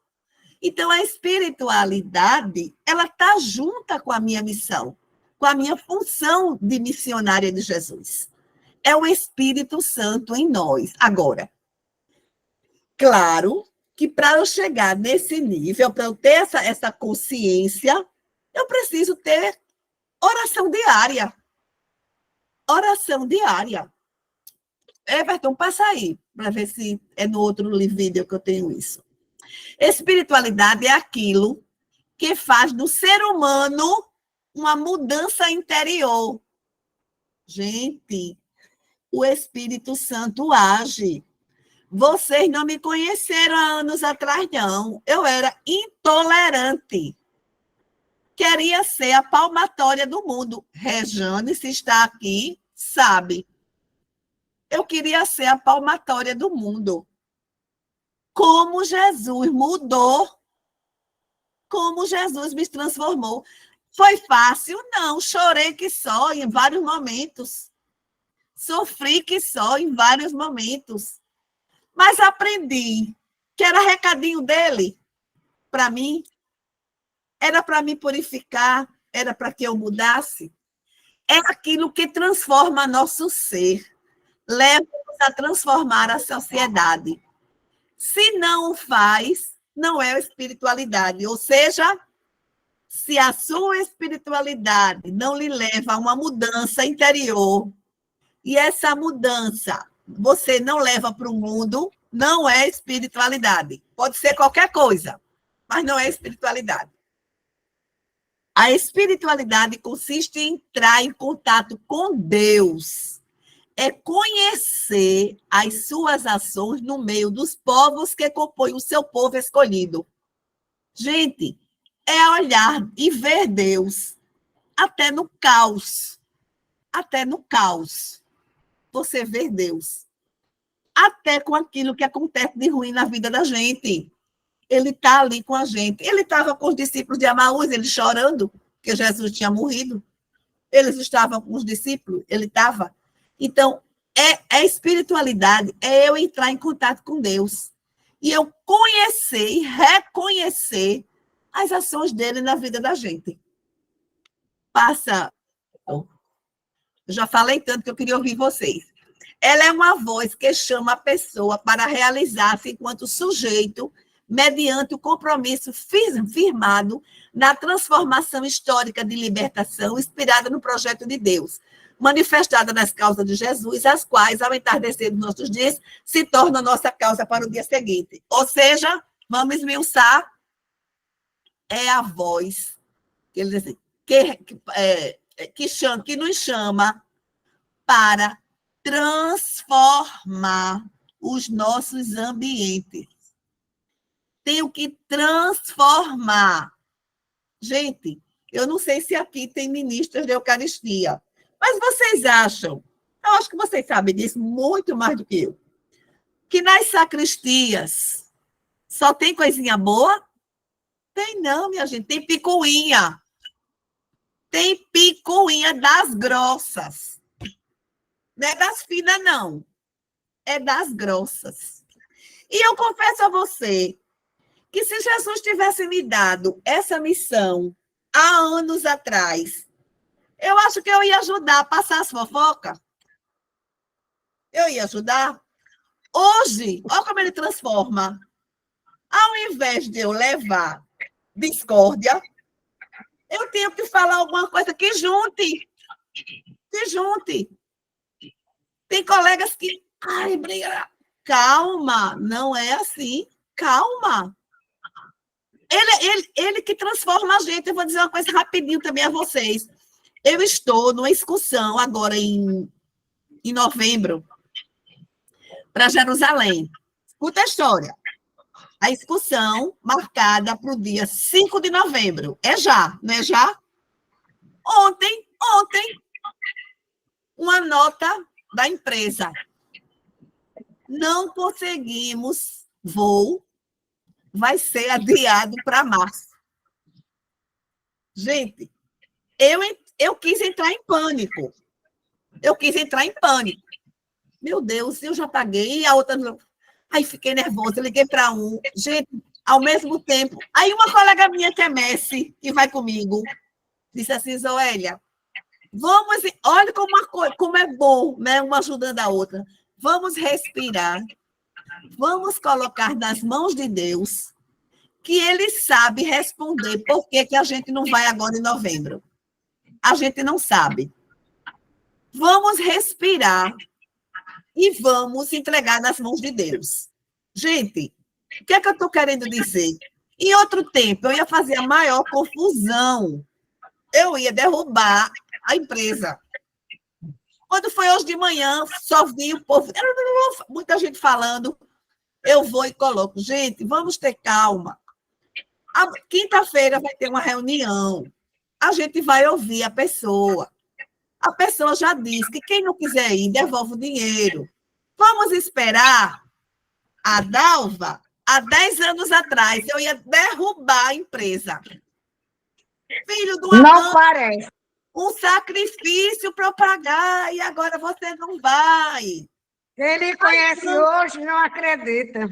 Então, a espiritualidade, ela está junta com a minha missão, com a minha função de missionária de Jesus. É o Espírito Santo em nós. Agora, claro que para eu chegar nesse nível, para eu ter essa consciência, eu preciso ter oração diária. Oração diária. Everton, passa aí, para ver se é no outro vídeo que eu tenho isso. Espiritualidade é aquilo que faz do ser humano uma mudança interior. Gente, o Espírito Santo age. Vocês não me conheceram há anos atrás, não. Eu era intolerante. Queria ser a palmatória do mundo. Rejane, se está aqui, sabe. Eu queria ser a palmatória do mundo. Como Jesus mudou, como Jesus me transformou. Foi fácil? Não. Chorei que só em vários momentos. Sofri que só em vários momentos. Mas aprendi que era recadinho dele para mim. Era para me purificar, era para que eu mudasse. É aquilo que transforma nosso ser. Leva-nos a transformar a sociedade. Se não o faz, não é espiritualidade. Ou seja, se a sua espiritualidade não lhe leva a uma mudança interior, e essa mudança você não leva para o mundo, não é espiritualidade. Pode ser qualquer coisa, mas não é espiritualidade. A espiritualidade consiste em entrar em contato com Deus. É conhecer as suas ações no meio dos povos que compõem o seu povo escolhido. Gente, é olhar e ver Deus até no caos. Até no caos. Você vê Deus. Até com aquilo que acontece de ruim na vida da gente. Ele está ali com a gente. Ele estava com os discípulos de Emaús, eles chorando, porque Jesus tinha morrido. Eles estavam com os discípulos, ele estava. Então, é espiritualidade, é eu entrar em contato com Deus. E eu conhecer e reconhecer as ações dele na vida da gente. Passa. Eu já falei tanto que eu queria ouvir vocês. Ela é uma voz que chama a pessoa para realizar-se enquanto sujeito, mediante o compromisso firmado na transformação histórica de libertação inspirada no projeto de Deus, manifestada nas causas de Jesus, as quais, ao entardecer dos nossos dias, se tornam nossa causa para o dia seguinte. Ou seja, vamos esmiuçar, é a voz que nos chama para transformar os nossos ambientes. Tenho que transformar. Gente, eu não sei se aqui tem ministras de Eucaristia, mas vocês acham, eu acho que vocês sabem disso muito mais do que eu, que nas sacristias só tem coisinha boa? Tem não, minha gente, tem picuinha. Tem picuinha das grossas. Não é das finas, não. É das grossas. E eu confesso a você que se Jesus tivesse me dado essa missão há anos atrás, eu acho que eu ia ajudar a passar as fofocas. Eu ia ajudar. Hoje, olha como ele transforma. Ao invés de eu levar discórdia, eu tenho que falar alguma coisa que junte. Que junte. Tem colegas que... Ai, briga. Calma, não é assim. Calma. Ele que transforma a gente. Eu vou dizer uma coisa rapidinho também a vocês. Eu estou numa excursão agora em novembro para Jerusalém. Escuta a história. A excursão marcada para o dia 5 de novembro. É já, não é já? Ontem, uma nota da empresa. Não conseguimos voo, vai ser adiado para março. Gente, eu quis entrar em pânico. Meu Deus, eu já paguei, e a outra não. Aí fiquei nervosa, liguei para um. Gente, ao mesmo tempo. Aí uma colega minha que é Messi, que vai comigo, disse assim, Zoélia, vamos, olha como é bom, né? Uma ajudando a outra. Vamos respirar, vamos colocar nas mãos de Deus, que Ele sabe responder por que a gente não vai agora em novembro. A gente não sabe. Vamos respirar e vamos entregar nas mãos de Deus. Gente, o que é que eu estou querendo dizer? Em outro tempo, eu ia fazer a maior confusão. Eu ia derrubar a empresa. Quando foi hoje de manhã, só vi o povo, muita gente falando, eu vou e coloco. Gente, vamos ter calma. Quinta-feira vai ter uma reunião. A gente vai ouvir a pessoa. A pessoa já disse que quem não quiser ir, devolve o dinheiro. Vamos esperar. A Dalva, há 10 anos atrás, eu ia derrubar a empresa. Filho do Não parece. Um sacrifício para eu pagar, e agora você não vai. Quem lhe conhece hoje não acredita.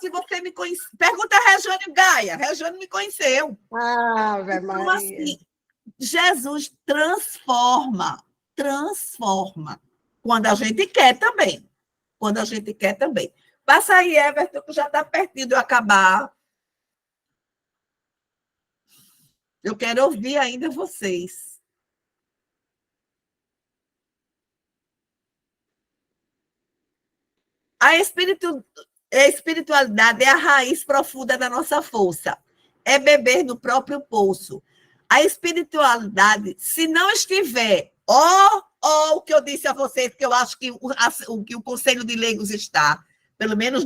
Se você me conhece. Pergunta a Regiane Gaia. Regiane me conheceu. Ave Maria. Então, assim, Jesus transforma. Quando a gente quer também. Passa aí, Everton, que já está pertinho de eu acabar. Eu quero ouvir ainda vocês. A espiritualidade é a raiz profunda da nossa força. É beber no próprio poço. A espiritualidade, se não estiver, o que eu disse a vocês, que eu acho que o Conselho de Leigos está, pelo menos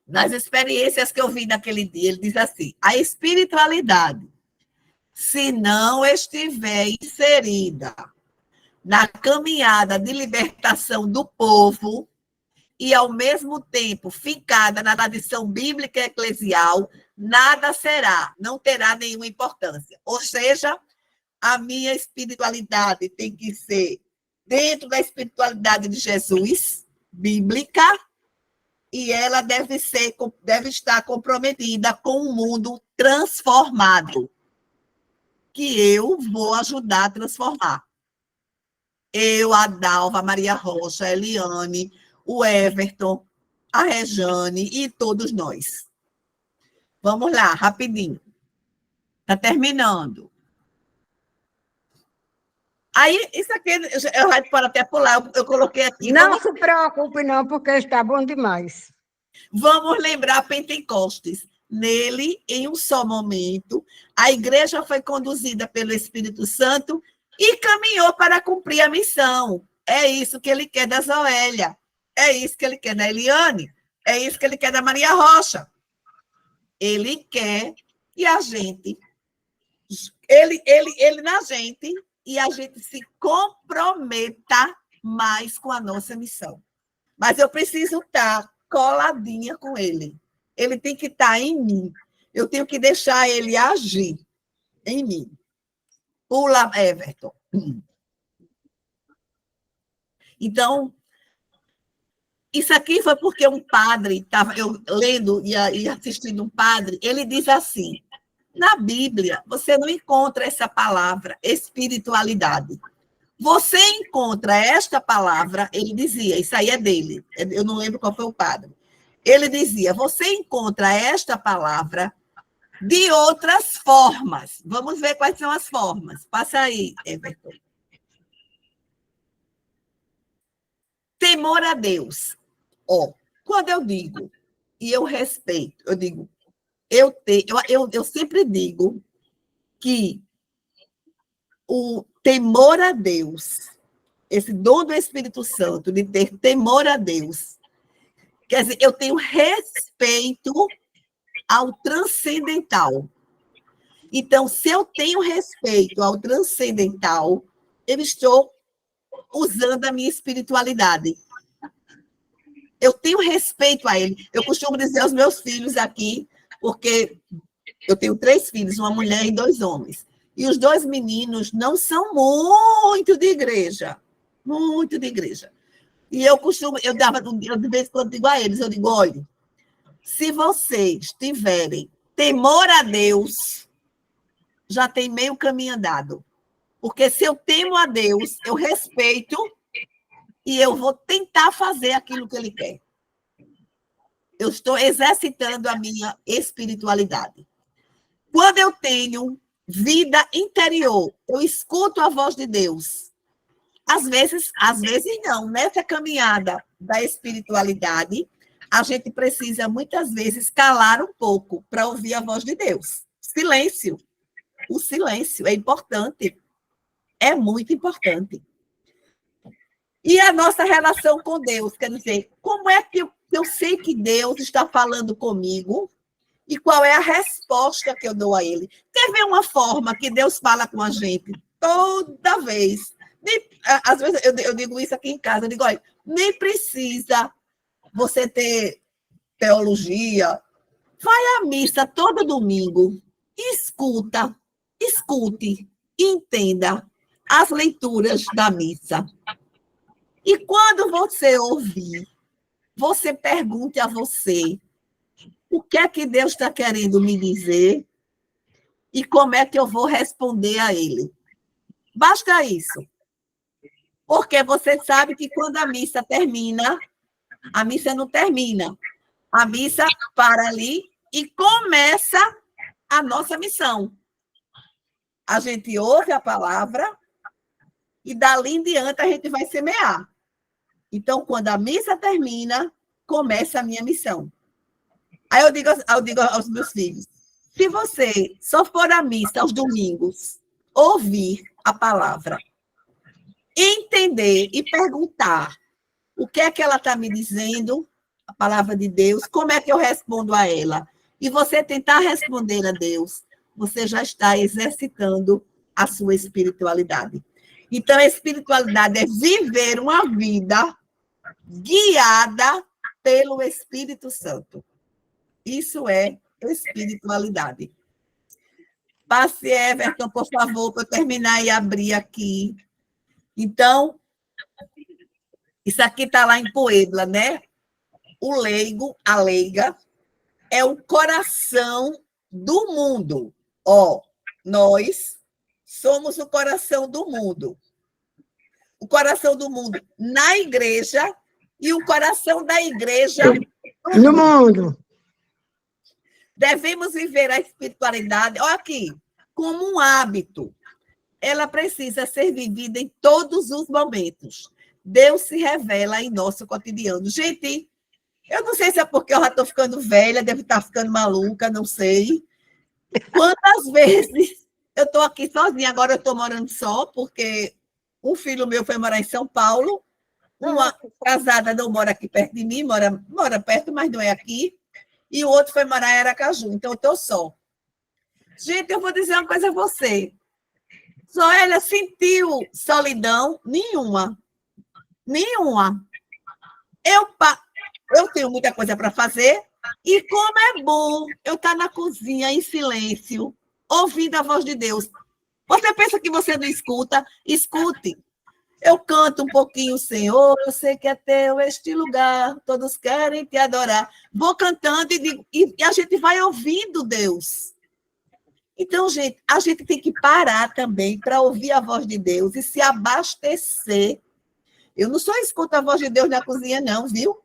nas experiências que eu vi naquele dia, ele diz assim, a espiritualidade, se não estiver inserida na caminhada de libertação do povo e, ao mesmo tempo, fincada na tradição bíblica e eclesial, nada será, não terá nenhuma importância. Ou seja, a minha espiritualidade tem que ser dentro da espiritualidade de Jesus, bíblica, e ela deve estar comprometida com um mundo transformado, que eu vou ajudar a transformar. Eu, a Dalva, a Maria Rocha, a Eliane, o Everton, a Rejane e todos nós. Vamos lá, rapidinho. Está terminando. Aí, isso aqui, eu pode até pular, eu coloquei aqui. Não se preocupe, não, porque está bom demais. Vamos lembrar Pentecostes. Nele, em um só momento, a igreja foi conduzida pelo Espírito Santo e caminhou para cumprir a missão. É isso que ele quer da Zoélia. É isso que ele quer da Eliane. É isso que ele quer da Maria Rocha. Ele quer que a gente... Ele na gente... e a gente se comprometa mais com a nossa missão. Mas eu preciso estar coladinha com ele. Ele tem que estar em mim. Eu tenho que deixar ele agir em mim. Pula, Everton. Então, isso aqui foi porque um padre, estava eu lendo e assistindo um padre, ele diz assim, na Bíblia, você não encontra essa palavra espiritualidade. Você encontra esta palavra, ele dizia, isso aí é dele, eu não lembro qual foi o padre. Ele dizia, você encontra esta palavra de outras formas. Vamos ver quais são as formas. Passa aí, Everton. Temor a Deus. Quando eu digo, e eu respeito, eu digo, eu sempre digo que o temor a Deus, esse dom do Espírito Santo, de ter temor a Deus, quer dizer, eu tenho respeito ao transcendental. Então, se eu tenho respeito ao transcendental, eu estou usando a minha espiritualidade. Eu tenho respeito a ele. Eu costumo dizer aos meus filhos aqui, porque eu tenho 3 filhos, uma mulher e 2 homens. E os 2 meninos não são muito de igreja. Muito de igreja. E eu de vez em quando digo a eles, eu digo, olha, se vocês tiverem temor a Deus, já tem meio caminho andado. Porque se eu temo a Deus, eu respeito e eu vou tentar fazer aquilo que Ele quer. Eu estou exercitando a minha espiritualidade. Quando eu tenho vida interior, eu escuto a voz de Deus. Às vezes não. Nessa caminhada da espiritualidade, a gente precisa, muitas vezes, calar um pouco para ouvir a voz de Deus. Silêncio. O silêncio é importante. É muito importante. E a nossa relação com Deus, quer dizer, como é que eu sei que Deus está falando comigo e qual é a resposta que eu dou a Ele? Quer ver uma forma que Deus fala com a gente toda vez? Às vezes eu digo isso aqui em casa, eu digo, olha, nem precisa você ter teologia. Vai à missa todo domingo, escute, entenda as leituras da missa. E quando você ouvir, você pergunte a você o que é que Deus está querendo me dizer e como é que eu vou responder a Ele. Basta isso. Porque você sabe que quando a missa termina, a missa não termina. A missa para ali e começa a nossa missão. A gente ouve a palavra e dali em diante a gente vai semear. Então, quando a missa termina, começa a minha missão. Aí eu digo aos meus filhos, se você só for à missa aos domingos, ouvir a palavra, entender e perguntar o que é que ela está me dizendo, a palavra de Deus, como é que eu respondo a ela, e você tentar responder a Deus, você já está exercitando a sua espiritualidade. Então, a espiritualidade é viver uma vida guiada pelo Espírito Santo. Isso é espiritualidade. Passe, Everton, por favor, para eu terminar e abrir aqui. Então, isso aqui está lá em Puebla, né? O leigo, a leiga, é o coração do mundo. Nós somos o coração do mundo. O coração do mundo na igreja e o coração da igreja no mundo. Devemos viver a espiritualidade, olha aqui, como um hábito. Ela precisa ser vivida em todos os momentos. Deus se revela em nosso cotidiano. Gente, eu não sei se é porque eu já estou ficando velha, devo estar ficando maluca, não sei. Quantas vezes eu estou aqui sozinha, agora eu estou morando só, porque um filho meu foi morar em São Paulo, uma casada não mora aqui perto de mim, mora perto, mas não é aqui, e o outro foi morar em Aracaju, então eu estou só. Gente, eu vou dizer uma coisa a você. Zoélia sentiu solidão? Nenhuma. Nenhuma. Eu tenho muita coisa para fazer, e como é bom eu estar na cozinha em silêncio, ouvindo a voz de Deus. Você pensa que você não escuta? Escute. Eu canto um pouquinho, Senhor, eu sei que é teu este lugar, todos querem te adorar. Vou cantando e a gente vai ouvindo Deus. Então, gente, a gente tem que parar também para ouvir a voz de Deus e se abastecer. Eu não só escuto a voz de Deus na cozinha, não, viu?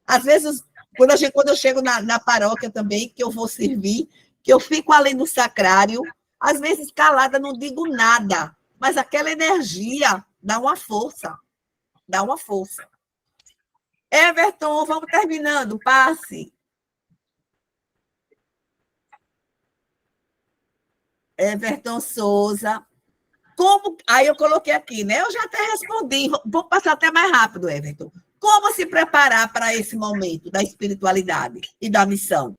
Às vezes, quando eu chego na paróquia também, que eu vou servir, que eu fico ali no sacrário, às vezes calada, não digo nada, mas aquela energia dá uma força. Dá uma força. Everton, vamos terminando, passe. Everton Souza. Aí eu coloquei aqui, né? Eu já até respondi, vou passar até mais rápido, Everton. Como se preparar para esse momento da espiritualidade e da missão?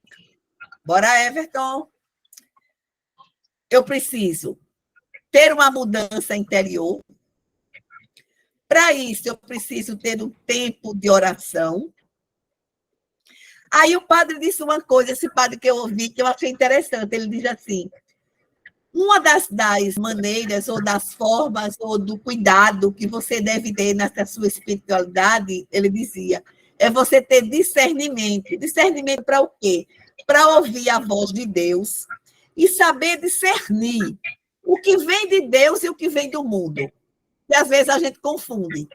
Bora, Everton. eu preciso ter uma mudança interior. Para isso, eu preciso ter um tempo de oração. Aí o padre disse uma coisa, esse padre que eu ouvi, que eu achei interessante. Ele diz assim: uma das maneiras, ou das formas, ou do cuidado que você deve ter nessa sua espiritualidade, ele dizia, é você ter discernimento. Discernimento para o quê? Para ouvir a voz de Deus e saber discernir o que vem de Deus e o que vem do mundo. E às vezes a gente confunde.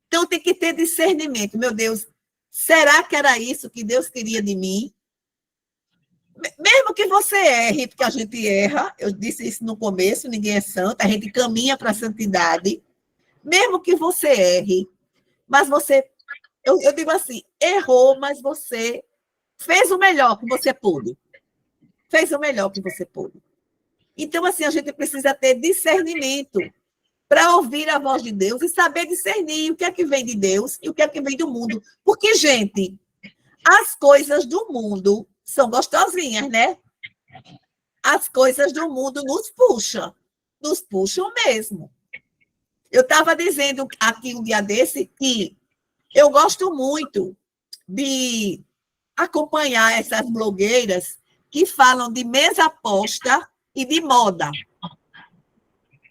Então tem que ter discernimento. Meu Deus, será que era isso que Deus queria de mim? Mesmo que você erre, porque a gente erra, eu disse isso no começo, ninguém é santo, a gente caminha para a santidade. Mesmo que você erre, mas você, eu digo assim, errou, mas você fez o melhor que você pôde. Fez o melhor que você pôde. Então, assim, a gente precisa ter discernimento para ouvir a voz de Deus e saber discernir o que é que vem de Deus e o que é que vem do mundo. Porque, gente, as coisas do mundo são gostosinhas, né? As coisas do mundo nos puxam mesmo. Eu estava dizendo aqui um dia desse que eu gosto muito de acompanhar essas blogueiras que falam de mesa posta e de moda.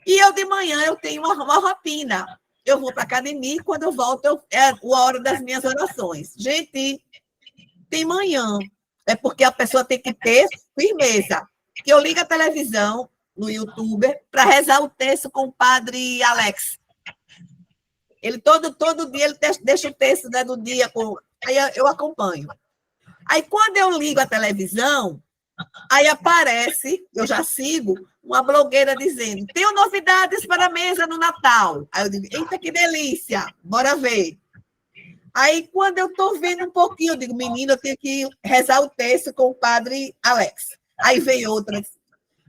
E eu, de manhã, eu tenho uma rotina. Eu vou para a academia e, quando eu volto, é a hora das minhas orações. Gente, tem manhã. É porque a pessoa tem que ter firmeza. Que eu ligo a televisão no YouTube para rezar o texto com o padre Alex. Ele todo dia ele deixa o texto, né, do dia. Aí eu acompanho. Aí, quando eu ligo a televisão, aí aparece, eu já sigo, uma blogueira dizendo: tenho novidades para a mesa no Natal. Aí eu digo: eita, que delícia, bora ver. Aí, quando eu estou vendo um pouquinho, eu digo: menina, eu tenho que rezar o texto com o padre Alex. Aí vem outras: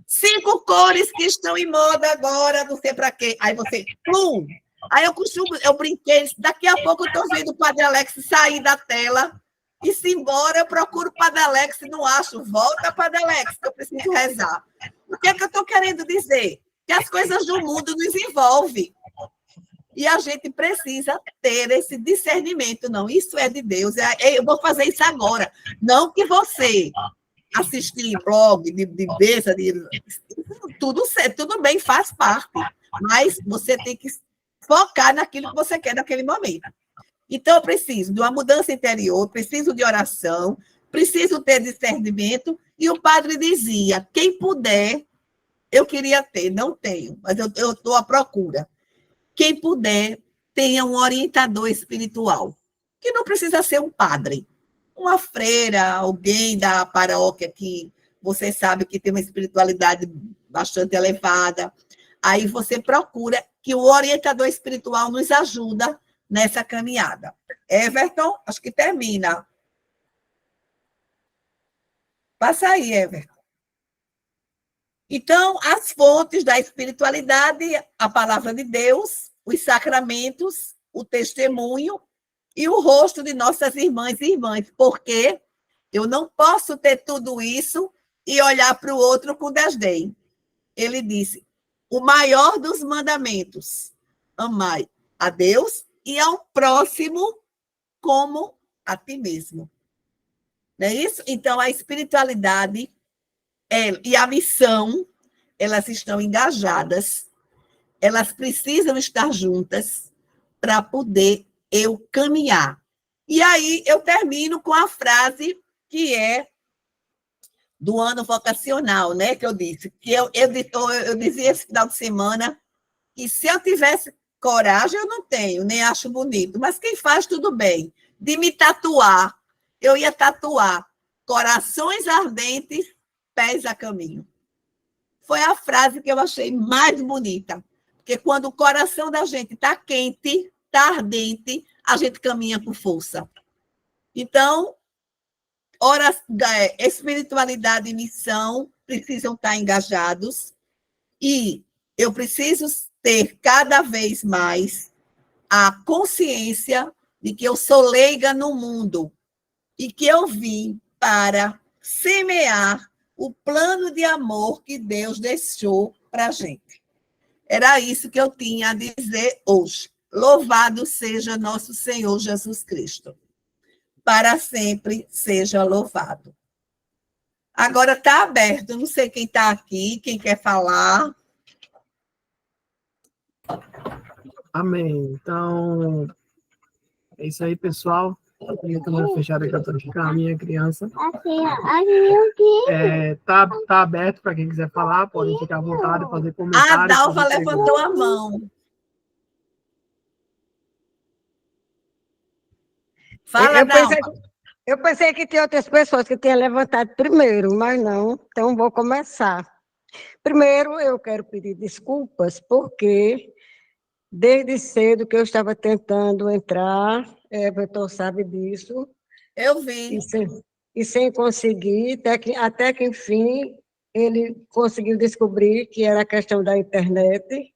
5 cores que estão em moda agora, não sei para quê. Aí você, plum! Aí eu brinquei, daqui a pouco eu estou vendo o padre Alex sair da tela e se embora, eu procuro o padre Alex e não acho. Volta, padre Alex, que eu preciso rezar. O que é que eu estou querendo dizer? Que as coisas do mundo nos envolvem. E a gente precisa ter esse discernimento. Não, isso é de Deus. Eu vou fazer isso agora. Não que você assistir blog de mesa, tudo bem, faz parte. Mas você tem que focar naquilo que você quer naquele momento. Então, eu preciso de uma mudança interior, preciso de oração, preciso ter discernimento. E o padre dizia: quem puder, eu queria ter, não tenho, mas eu estou à procura. Quem puder, tenha um orientador espiritual, que não precisa ser um padre, uma freira, alguém da paróquia que você sabe que tem uma espiritualidade bastante elevada. Aí você procura que o orientador espiritual nos ajuda nessa caminhada. Everton, acho que termina. Passa aí, Everton. Então, as fontes da espiritualidade, a palavra de Deus, os sacramentos, o testemunho e o rosto de nossas irmãs e irmãs, porque eu não posso ter tudo isso e olhar para o outro com desdém. Ele disse: o maior dos mandamentos, amai a Deus e ao próximo como a ti mesmo. Não é isso? Então, a espiritualidade e a missão, elas estão engajadas, elas precisam estar juntas para poder eu caminhar. E aí eu termino com a frase que é do ano vocacional, né? Que eu disse, que eu dizia esse final de semana que se eu tivesse coragem, eu não tenho, nem acho bonito, mas quem faz, tudo bem. De me tatuar, eu ia tatuar: corações ardentes, pés a caminho. Foi a frase que eu achei mais bonita, porque quando o coração da gente está quente, está ardente, a gente caminha com força. Então, espiritualidade e missão precisam estar engajados, e eu preciso ter cada vez mais a consciência de que eu sou leiga no mundo e que eu vim para semear o plano de amor que Deus deixou para a gente. Era isso que eu tinha a dizer hoje. Louvado seja nosso Senhor Jesus Cristo. Para sempre seja louvado. Agora está aberto, não sei quem está aqui, quem quer falar. Amém. Então, é isso aí, pessoal. Eu queria também fechar aqui a minha criança. Tá aberto para quem quiser falar, podem ficar à vontade, fazer comentários. A Dalva levantou a mão. Fala, Dalva. Eu pensei que tinha outras pessoas que tinham levantado primeiro, mas não, então vou começar. Primeiro, eu quero pedir desculpas, porque desde cedo que eu estava tentando entrar, Everton sabe disso. Eu vi. E sem conseguir, até que, enfim, ele conseguiu descobrir que era a questão da internet,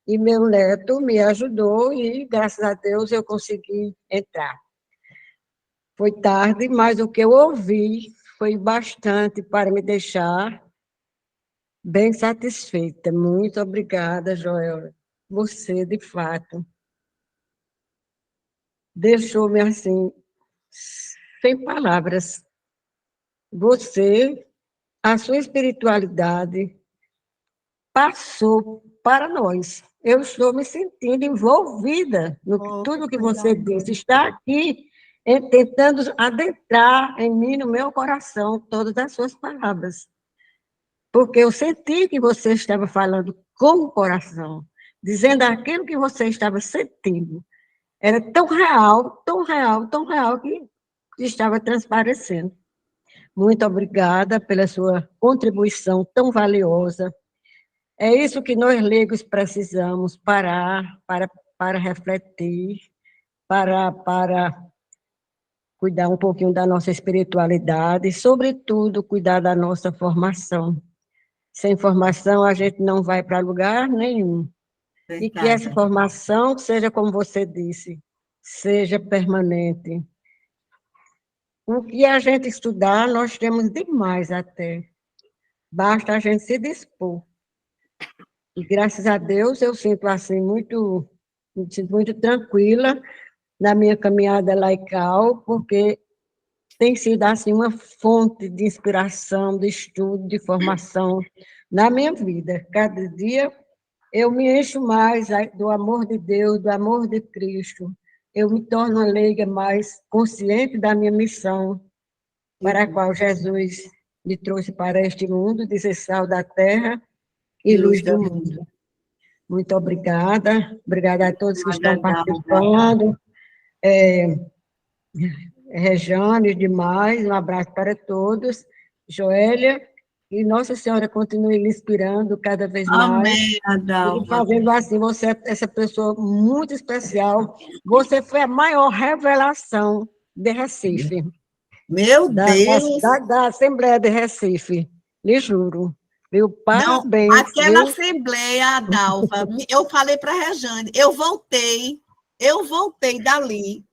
e meu neto me ajudou, e, graças a Deus, eu consegui entrar. Foi tarde, mas o que eu ouvi foi bastante para me deixar bem satisfeita. Muito obrigada, Joel. Você, de fato, deixou-me assim, sem palavras. Você, a sua espiritualidade, passou para nós. Eu estou me sentindo envolvida no tudo que você disse. Está aqui tentando adentrar em mim, no meu coração, todas as suas palavras. Porque eu senti que você estava falando com o coração, dizendo aquilo que você estava sentindo. Era tão real, tão real, tão real, que estava transparecendo. Muito obrigada pela sua contribuição tão valiosa. É isso que nós leigos precisamos parar, para refletir, para cuidar um pouquinho da nossa espiritualidade e, sobretudo, cuidar da nossa formação. Sem formação, a gente não vai para lugar nenhum. Verdade. E que essa formação seja, como você disse, seja permanente. O que a gente estudar, nós temos demais até. Basta a gente se dispor. E, graças a Deus, eu sinto assim me sinto muito tranquila na minha caminhada laical, porque tem sido assim uma fonte de inspiração, de estudo, de formação na minha vida. Cada dia eu me encho mais do amor de Deus, do amor de Cristo. Eu me torno uma leiga mais consciente da minha missão, para a qual Jesus me trouxe para este mundo, de ser sal da terra e luz do mundo. Muito obrigada. Obrigada a todos que estão participando. Rejane, demais, um abraço para todos. Joélia, e Nossa Senhora continue lhe inspirando cada vez mais. Amém, Adalva. E fazendo assim, você é essa pessoa muito especial. Você foi a maior revelação de Recife. Meu Deus! Da Assembleia de Recife, lhe juro. Meu parabéns. Não, aquela Assembleia, Adalva, eu falei para a Rejane, eu voltei dali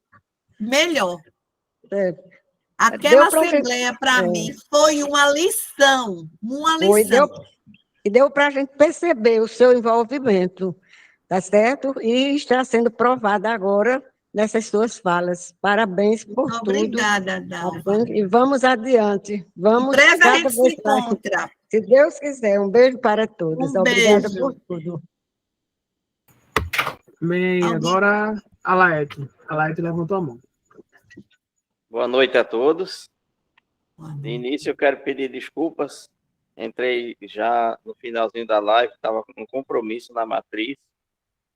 melhor. Aquela Assembleia, para mim, foi uma lição, Deu para a gente perceber o seu envolvimento, tá certo? E está sendo provada agora nessas suas falas. Parabéns por tudo. Obrigada, Dalva. E vamos adiante. Vamos breve a gente se encontra. Se Deus quiser. Um beijo para todos. Obrigada por tudo. Amém. Agora, a Laete. A Laete levantou a mão. Boa noite a todos. De início, eu quero pedir desculpas. Entrei já no finalzinho da live, estava com um compromisso na matriz,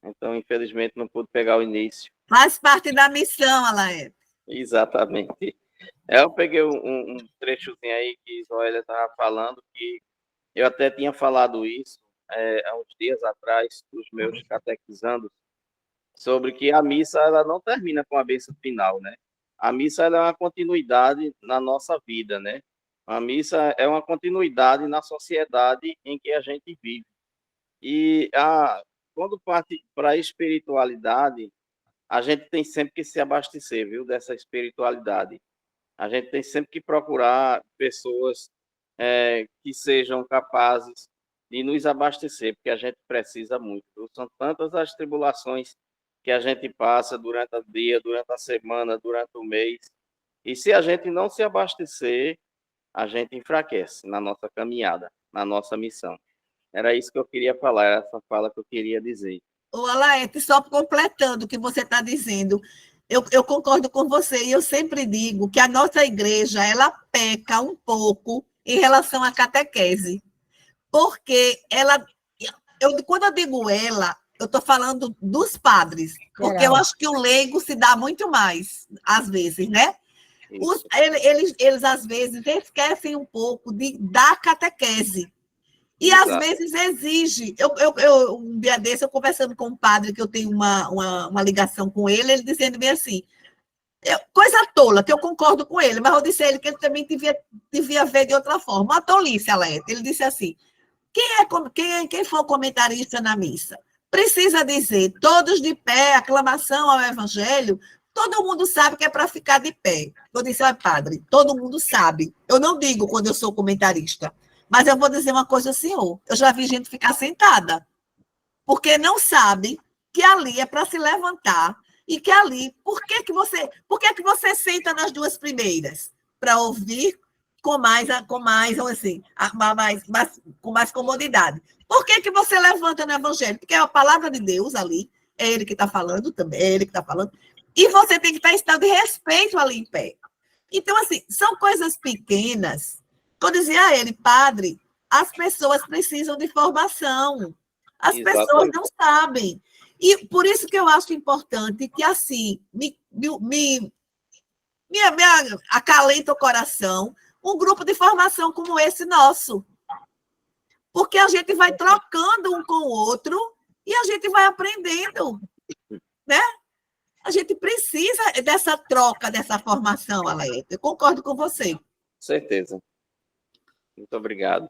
então, infelizmente, não pude pegar o início. Faz parte da missão, Alaé. Exatamente. Eu peguei um trechozinho aí que Joélia estava falando, que eu até tinha falado isso há uns dias atrás, dos meus catequizandos, sobre que a missa ela não termina com a bênção final, né? A missa ela é uma continuidade na nossa vida, né? A missa é uma continuidade na sociedade em que a gente vive. E quando parte para a espiritualidade, a gente tem sempre que se abastecer, viu, dessa espiritualidade. A gente tem sempre que procurar pessoas que sejam capazes de nos abastecer, porque a gente precisa muito. São tantas as tribulações que a gente passa durante o dia, durante a semana, durante o mês, e se a gente não se abastecer, a gente enfraquece na nossa caminhada, na nossa missão. Era isso que eu queria falar, era essa fala que eu queria dizer. Ô, Alaete, só completando o que você está dizendo, eu concordo com você, e eu sempre digo que a nossa igreja, ela peca um pouco em relação à catequese, porque quando eu digo ela, eu estou falando dos padres, porque eu acho que o leigo se dá muito mais, às vezes, né? Eles, às vezes, esquecem um pouco da catequese. E, Exato. às vezes, exige. Um dia desse, eu conversando com um padre, que eu tenho uma ligação com ele dizendo bem assim, coisa tola, que eu concordo com ele, mas eu disse a ele que ele também devia ver de outra forma. Uma tolice, Alete. Ele disse assim, quem for comentarista na missa precisa dizer, todos de pé, aclamação ao evangelho, todo mundo sabe que é para ficar de pé. Eu disse, padre, todo mundo sabe. Eu não digo quando eu sou comentarista, mas eu vou dizer uma coisa ao senhor. Eu já vi gente ficar sentada, porque não sabe que ali é para se levantar e que ali, por que você senta nas duas primeiras? Para ouvir com mais assim, com mais comodidade. Por que você levanta no evangelho? Porque é a palavra de Deus ali, é ele que está falando também, é ele que está falando, e você tem que estar em estado de respeito ali em pé. Então, assim, são coisas pequenas. Eu dizia a ele, padre, as pessoas precisam de formação. As pessoas não sabem. E por isso que eu acho importante que, assim, me acalenta o coração um grupo de formação como esse nosso. Porque a gente vai trocando um com o outro e a gente vai aprendendo, né? A gente precisa dessa troca, dessa formação, Alex. Eu concordo com você. Com certeza. Muito obrigado.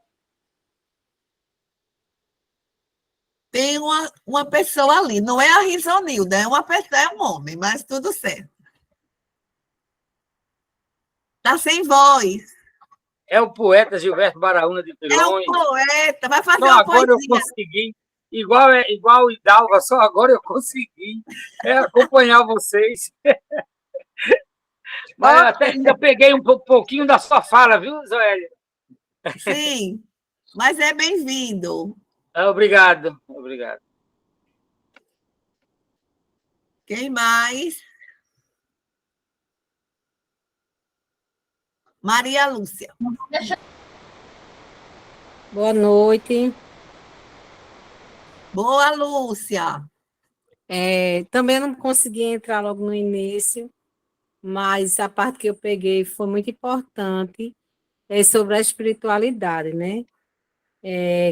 Tem uma pessoa ali, não é a Risonilda, é uma pessoa, é um homem, mas tudo certo. Está sem voz. É o poeta Gilberto Baraúna de Pilões. É o poeta, vai fazer só uma agora poesia. Eu consegui, igual o Hidalgo, só agora eu consegui acompanhar vocês. Mas até ainda peguei um pouquinho da sua fala, viu, Zoélia? Sim, mas é bem-vindo. Obrigado. Quem mais? Maria Lúcia. Boa noite. Boa, Lúcia. Também não consegui entrar logo no início, mas a parte que eu peguei foi muito importante, sobre a espiritualidade, né?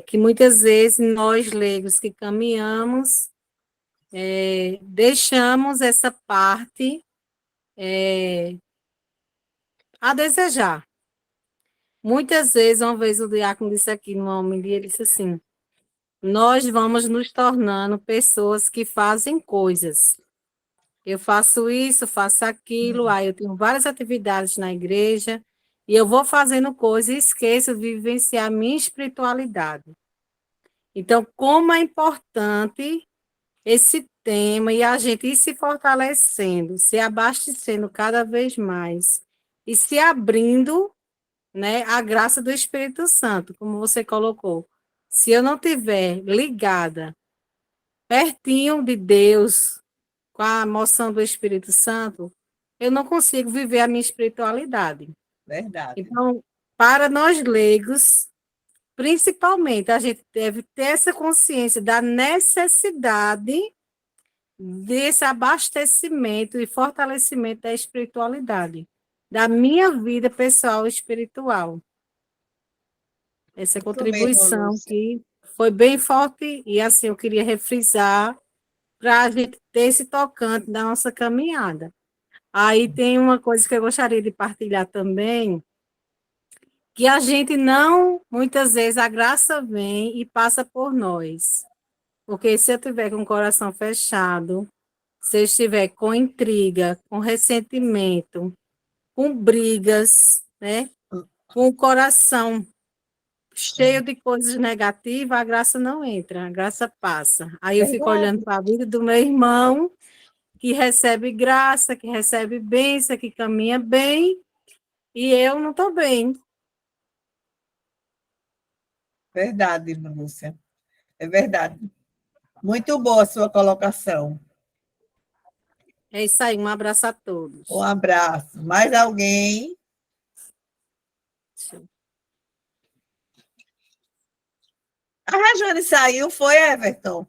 Que muitas vezes nós, leigos que caminhamos, deixamos essa parte a desejar. Muitas vezes, uma vez o diácono disse aqui numa homilia, ele disse assim, nós vamos nos tornando pessoas que fazem coisas. Eu faço isso, faço aquilo, aí eu tenho várias atividades na igreja, e eu vou fazendo coisas e esqueço de vivenciar a minha espiritualidade. Então, como é importante esse tema e a gente ir se fortalecendo, se abastecendo cada vez mais e se abrindo, né, à graça do Espírito Santo, como você colocou. Se eu não estiver ligada, pertinho de Deus, com a moção do Espírito Santo, eu não consigo viver a minha espiritualidade. Verdade. Então, para nós leigos, principalmente, a gente deve ter essa consciência da necessidade desse abastecimento e fortalecimento da espiritualidade, da minha vida pessoal espiritual. Essa contribuição que foi bem forte, e assim eu queria refrisar para a gente ter esse tocante da nossa caminhada. Aí tem uma coisa que eu gostaria de partilhar também, que a gente não, muitas vezes, a graça vem e passa por nós. Porque se eu tiver com o coração fechado, se eu estiver com intriga, com ressentimento, com brigas, né? Com o coração cheio de coisas negativas, a graça não entra, a graça passa. Aí eu fico olhando para a vida do meu irmão, que recebe graça, que recebe bênção, que caminha bem, e eu não estou bem. Verdade, Lúcia. É verdade. Muito boa a sua colocação. É isso aí, um abraço a todos. Um abraço. Mais alguém? A Rejane saiu, foi, Everton?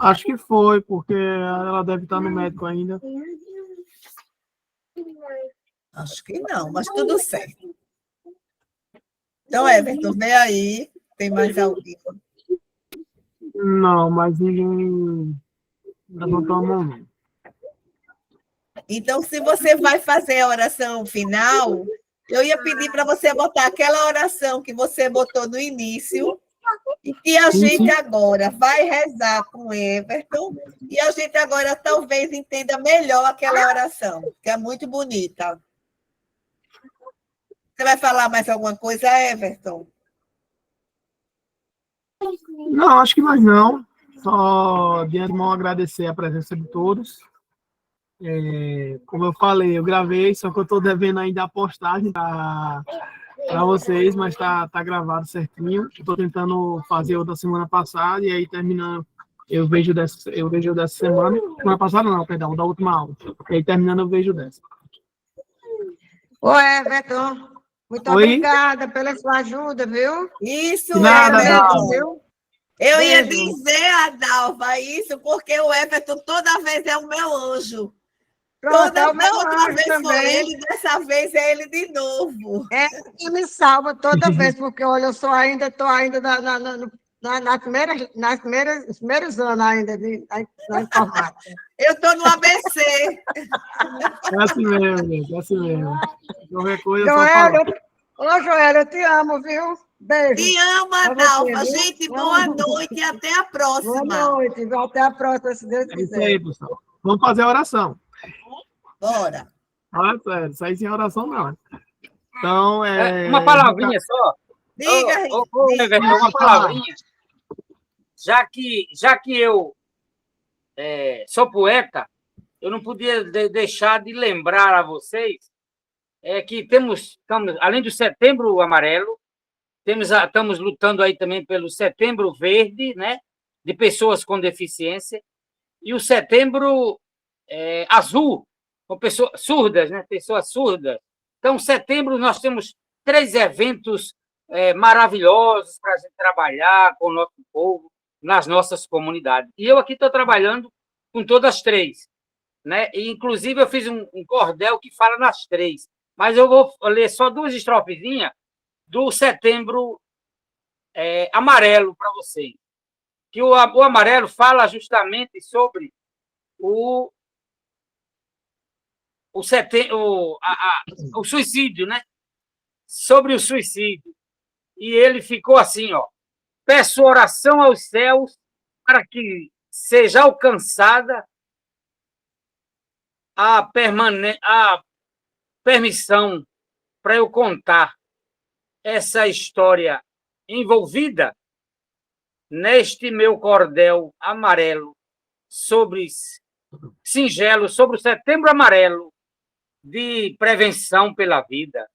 Acho que foi, porque ela deve estar no médico ainda. Acho que não, mas tudo certo. Então, Everton, vem aí. Tem mais alguém? Não, mas ninguém levantou a mão, não. Então, se você vai fazer a oração final, eu ia pedir para você botar aquela oração que você botou no início e que a gente agora vai rezar com o Everton e a gente agora talvez entenda melhor aquela oração, que é muito bonita. Você vai falar mais alguma coisa, Everton? Não, acho que mais não. Só de antemão agradecer a presença de todos. Como eu falei, eu gravei, só que eu estou devendo ainda a postagem para vocês, mas tá gravado certinho. Estou tentando fazer o da semana passada e aí terminando, eu vejo dessa semana. Semana passada não, perdão, da última aula. E aí terminando eu vejo dessa. Ô, Everton, muito obrigada pela sua ajuda, viu? Isso, Nada, Everton. Viu? Eu ia Beijo. dizer a Dalva isso, porque o Everton toda vez é o meu anjo. Pronto, é o Da meu outra anjo vez foi também. ele, dessa vez é ele de novo. É que me salva toda vez, porque olha, eu estou ainda nos primeiros anos ainda na informática. Eu estou no ABC. É assim mesmo, gente, é assim mesmo. Qualquer coisa é só Joel, falar. Joel, eu te amo, viu? Beijo. Te ama, Pra você, Dalva. viu? Gente, boa noite e até a Boa próxima. noite. Até a próxima, se Deus É isso quiser. aí, pessoal. Vamos fazer a oração. Bora. Olha, sério, isso aí sem oração não. Então, Uma palavrinha só. Diga, diga. Everton, uma palavrinha. Já que eu sou poeta, eu não podia deixar de lembrar a vocês que estamos, além do Setembro Amarelo, estamos lutando aí também pelo Setembro Verde, né, de pessoas com deficiência, e o Setembro Azul, com pessoas surdas, né, pessoas surdas. Então, setembro, nós temos 3 eventos maravilhosos para a gente trabalhar com o nosso povo, nas nossas comunidades. E eu aqui estou trabalhando com todas as 3. Né? E, inclusive, eu fiz um cordel que fala nas 3. Mas eu vou ler só 2 estrofezinhas do Setembro Amarelo para vocês. Que o amarelo fala justamente sobre o suicídio, né? Sobre o suicídio. E ele ficou assim, ó. Peço oração aos céus para que seja alcançada a permissão para eu contar essa história envolvida neste meu cordel amarelo singelo sobre o Setembro Amarelo de prevenção pela vida.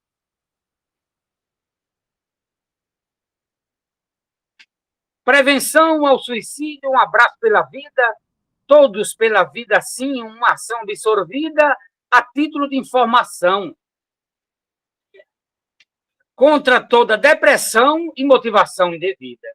Prevenção ao suicídio, um abraço pela vida, todos pela vida, sim, uma ação absorvida a título de informação. Contra toda depressão e motivação indevida.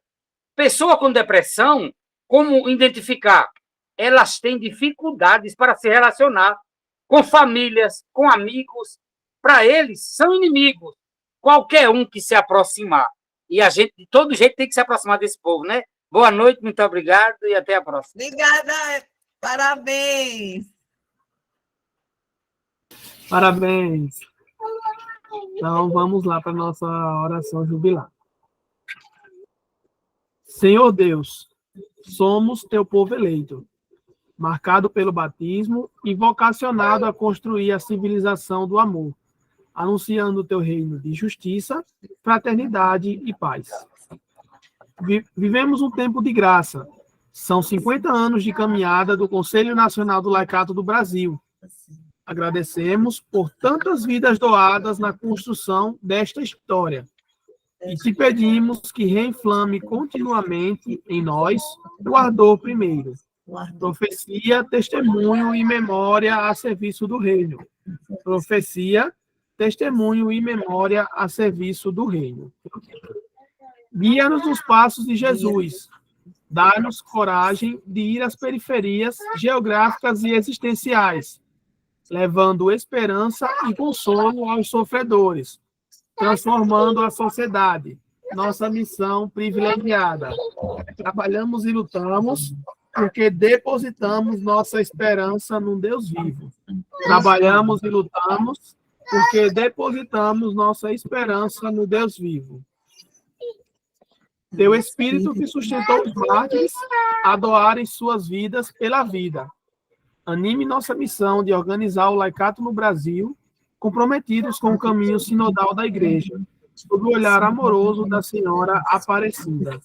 Pessoa com depressão, como identificar? Elas têm dificuldades para se relacionar com famílias, com amigos. Para eles, são inimigos. Qualquer um que se aproximar. E a gente, de todo jeito, tem que se aproximar desse povo, né? Boa noite, muito obrigado e até a próxima. Obrigada, parabéns. Parabéns. Então, vamos lá para a nossa oração jubilar. Senhor Deus, somos teu povo eleito, marcado pelo batismo e vocacionado a construir a civilização do amor, anunciando o teu reino de justiça, fraternidade e paz. Vivemos um tempo de graça. São 50 anos de caminhada do Conselho Nacional do Laicato do Brasil. Agradecemos por tantas vidas doadas na construção desta história. E te pedimos que reinflame continuamente em nós o ardor primeiro. Profecia, testemunho e memória a serviço do reino. Profecia, testemunho e memória a serviço do reino. Guia-nos nos passos de Jesus. Dá-nos coragem de ir às periferias geográficas e existenciais, levando esperança e consolo aos sofredores, transformando a sociedade. Nossa missão privilegiada. Trabalhamos e lutamos porque depositamos nossa esperança num Deus vivo. Trabalhamos e lutamos porque depositamos nossa esperança no Deus vivo. Teu Espírito que sustentou os mártires a doarem suas vidas pela vida. Anime nossa missão de organizar o laicato no Brasil, comprometidos com o caminho sinodal da Igreja, sob o olhar amoroso da Senhora Aparecida.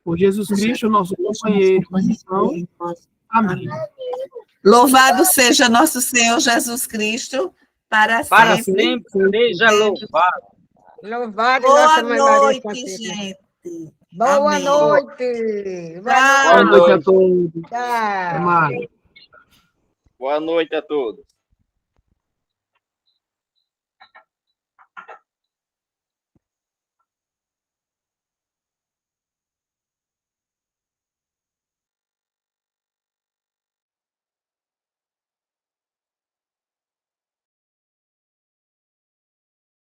Por Jesus Cristo, nosso companheiro de missão. Amém. Louvado seja nosso Senhor Jesus Cristo, para sempre. Seja louvado. Louvado Boa nossa Mãe Maria noite, Santíssima. gente. Boa Amém. noite. Tchau. Boa noite a todos. Tchau. Até mais. Boa noite a todos.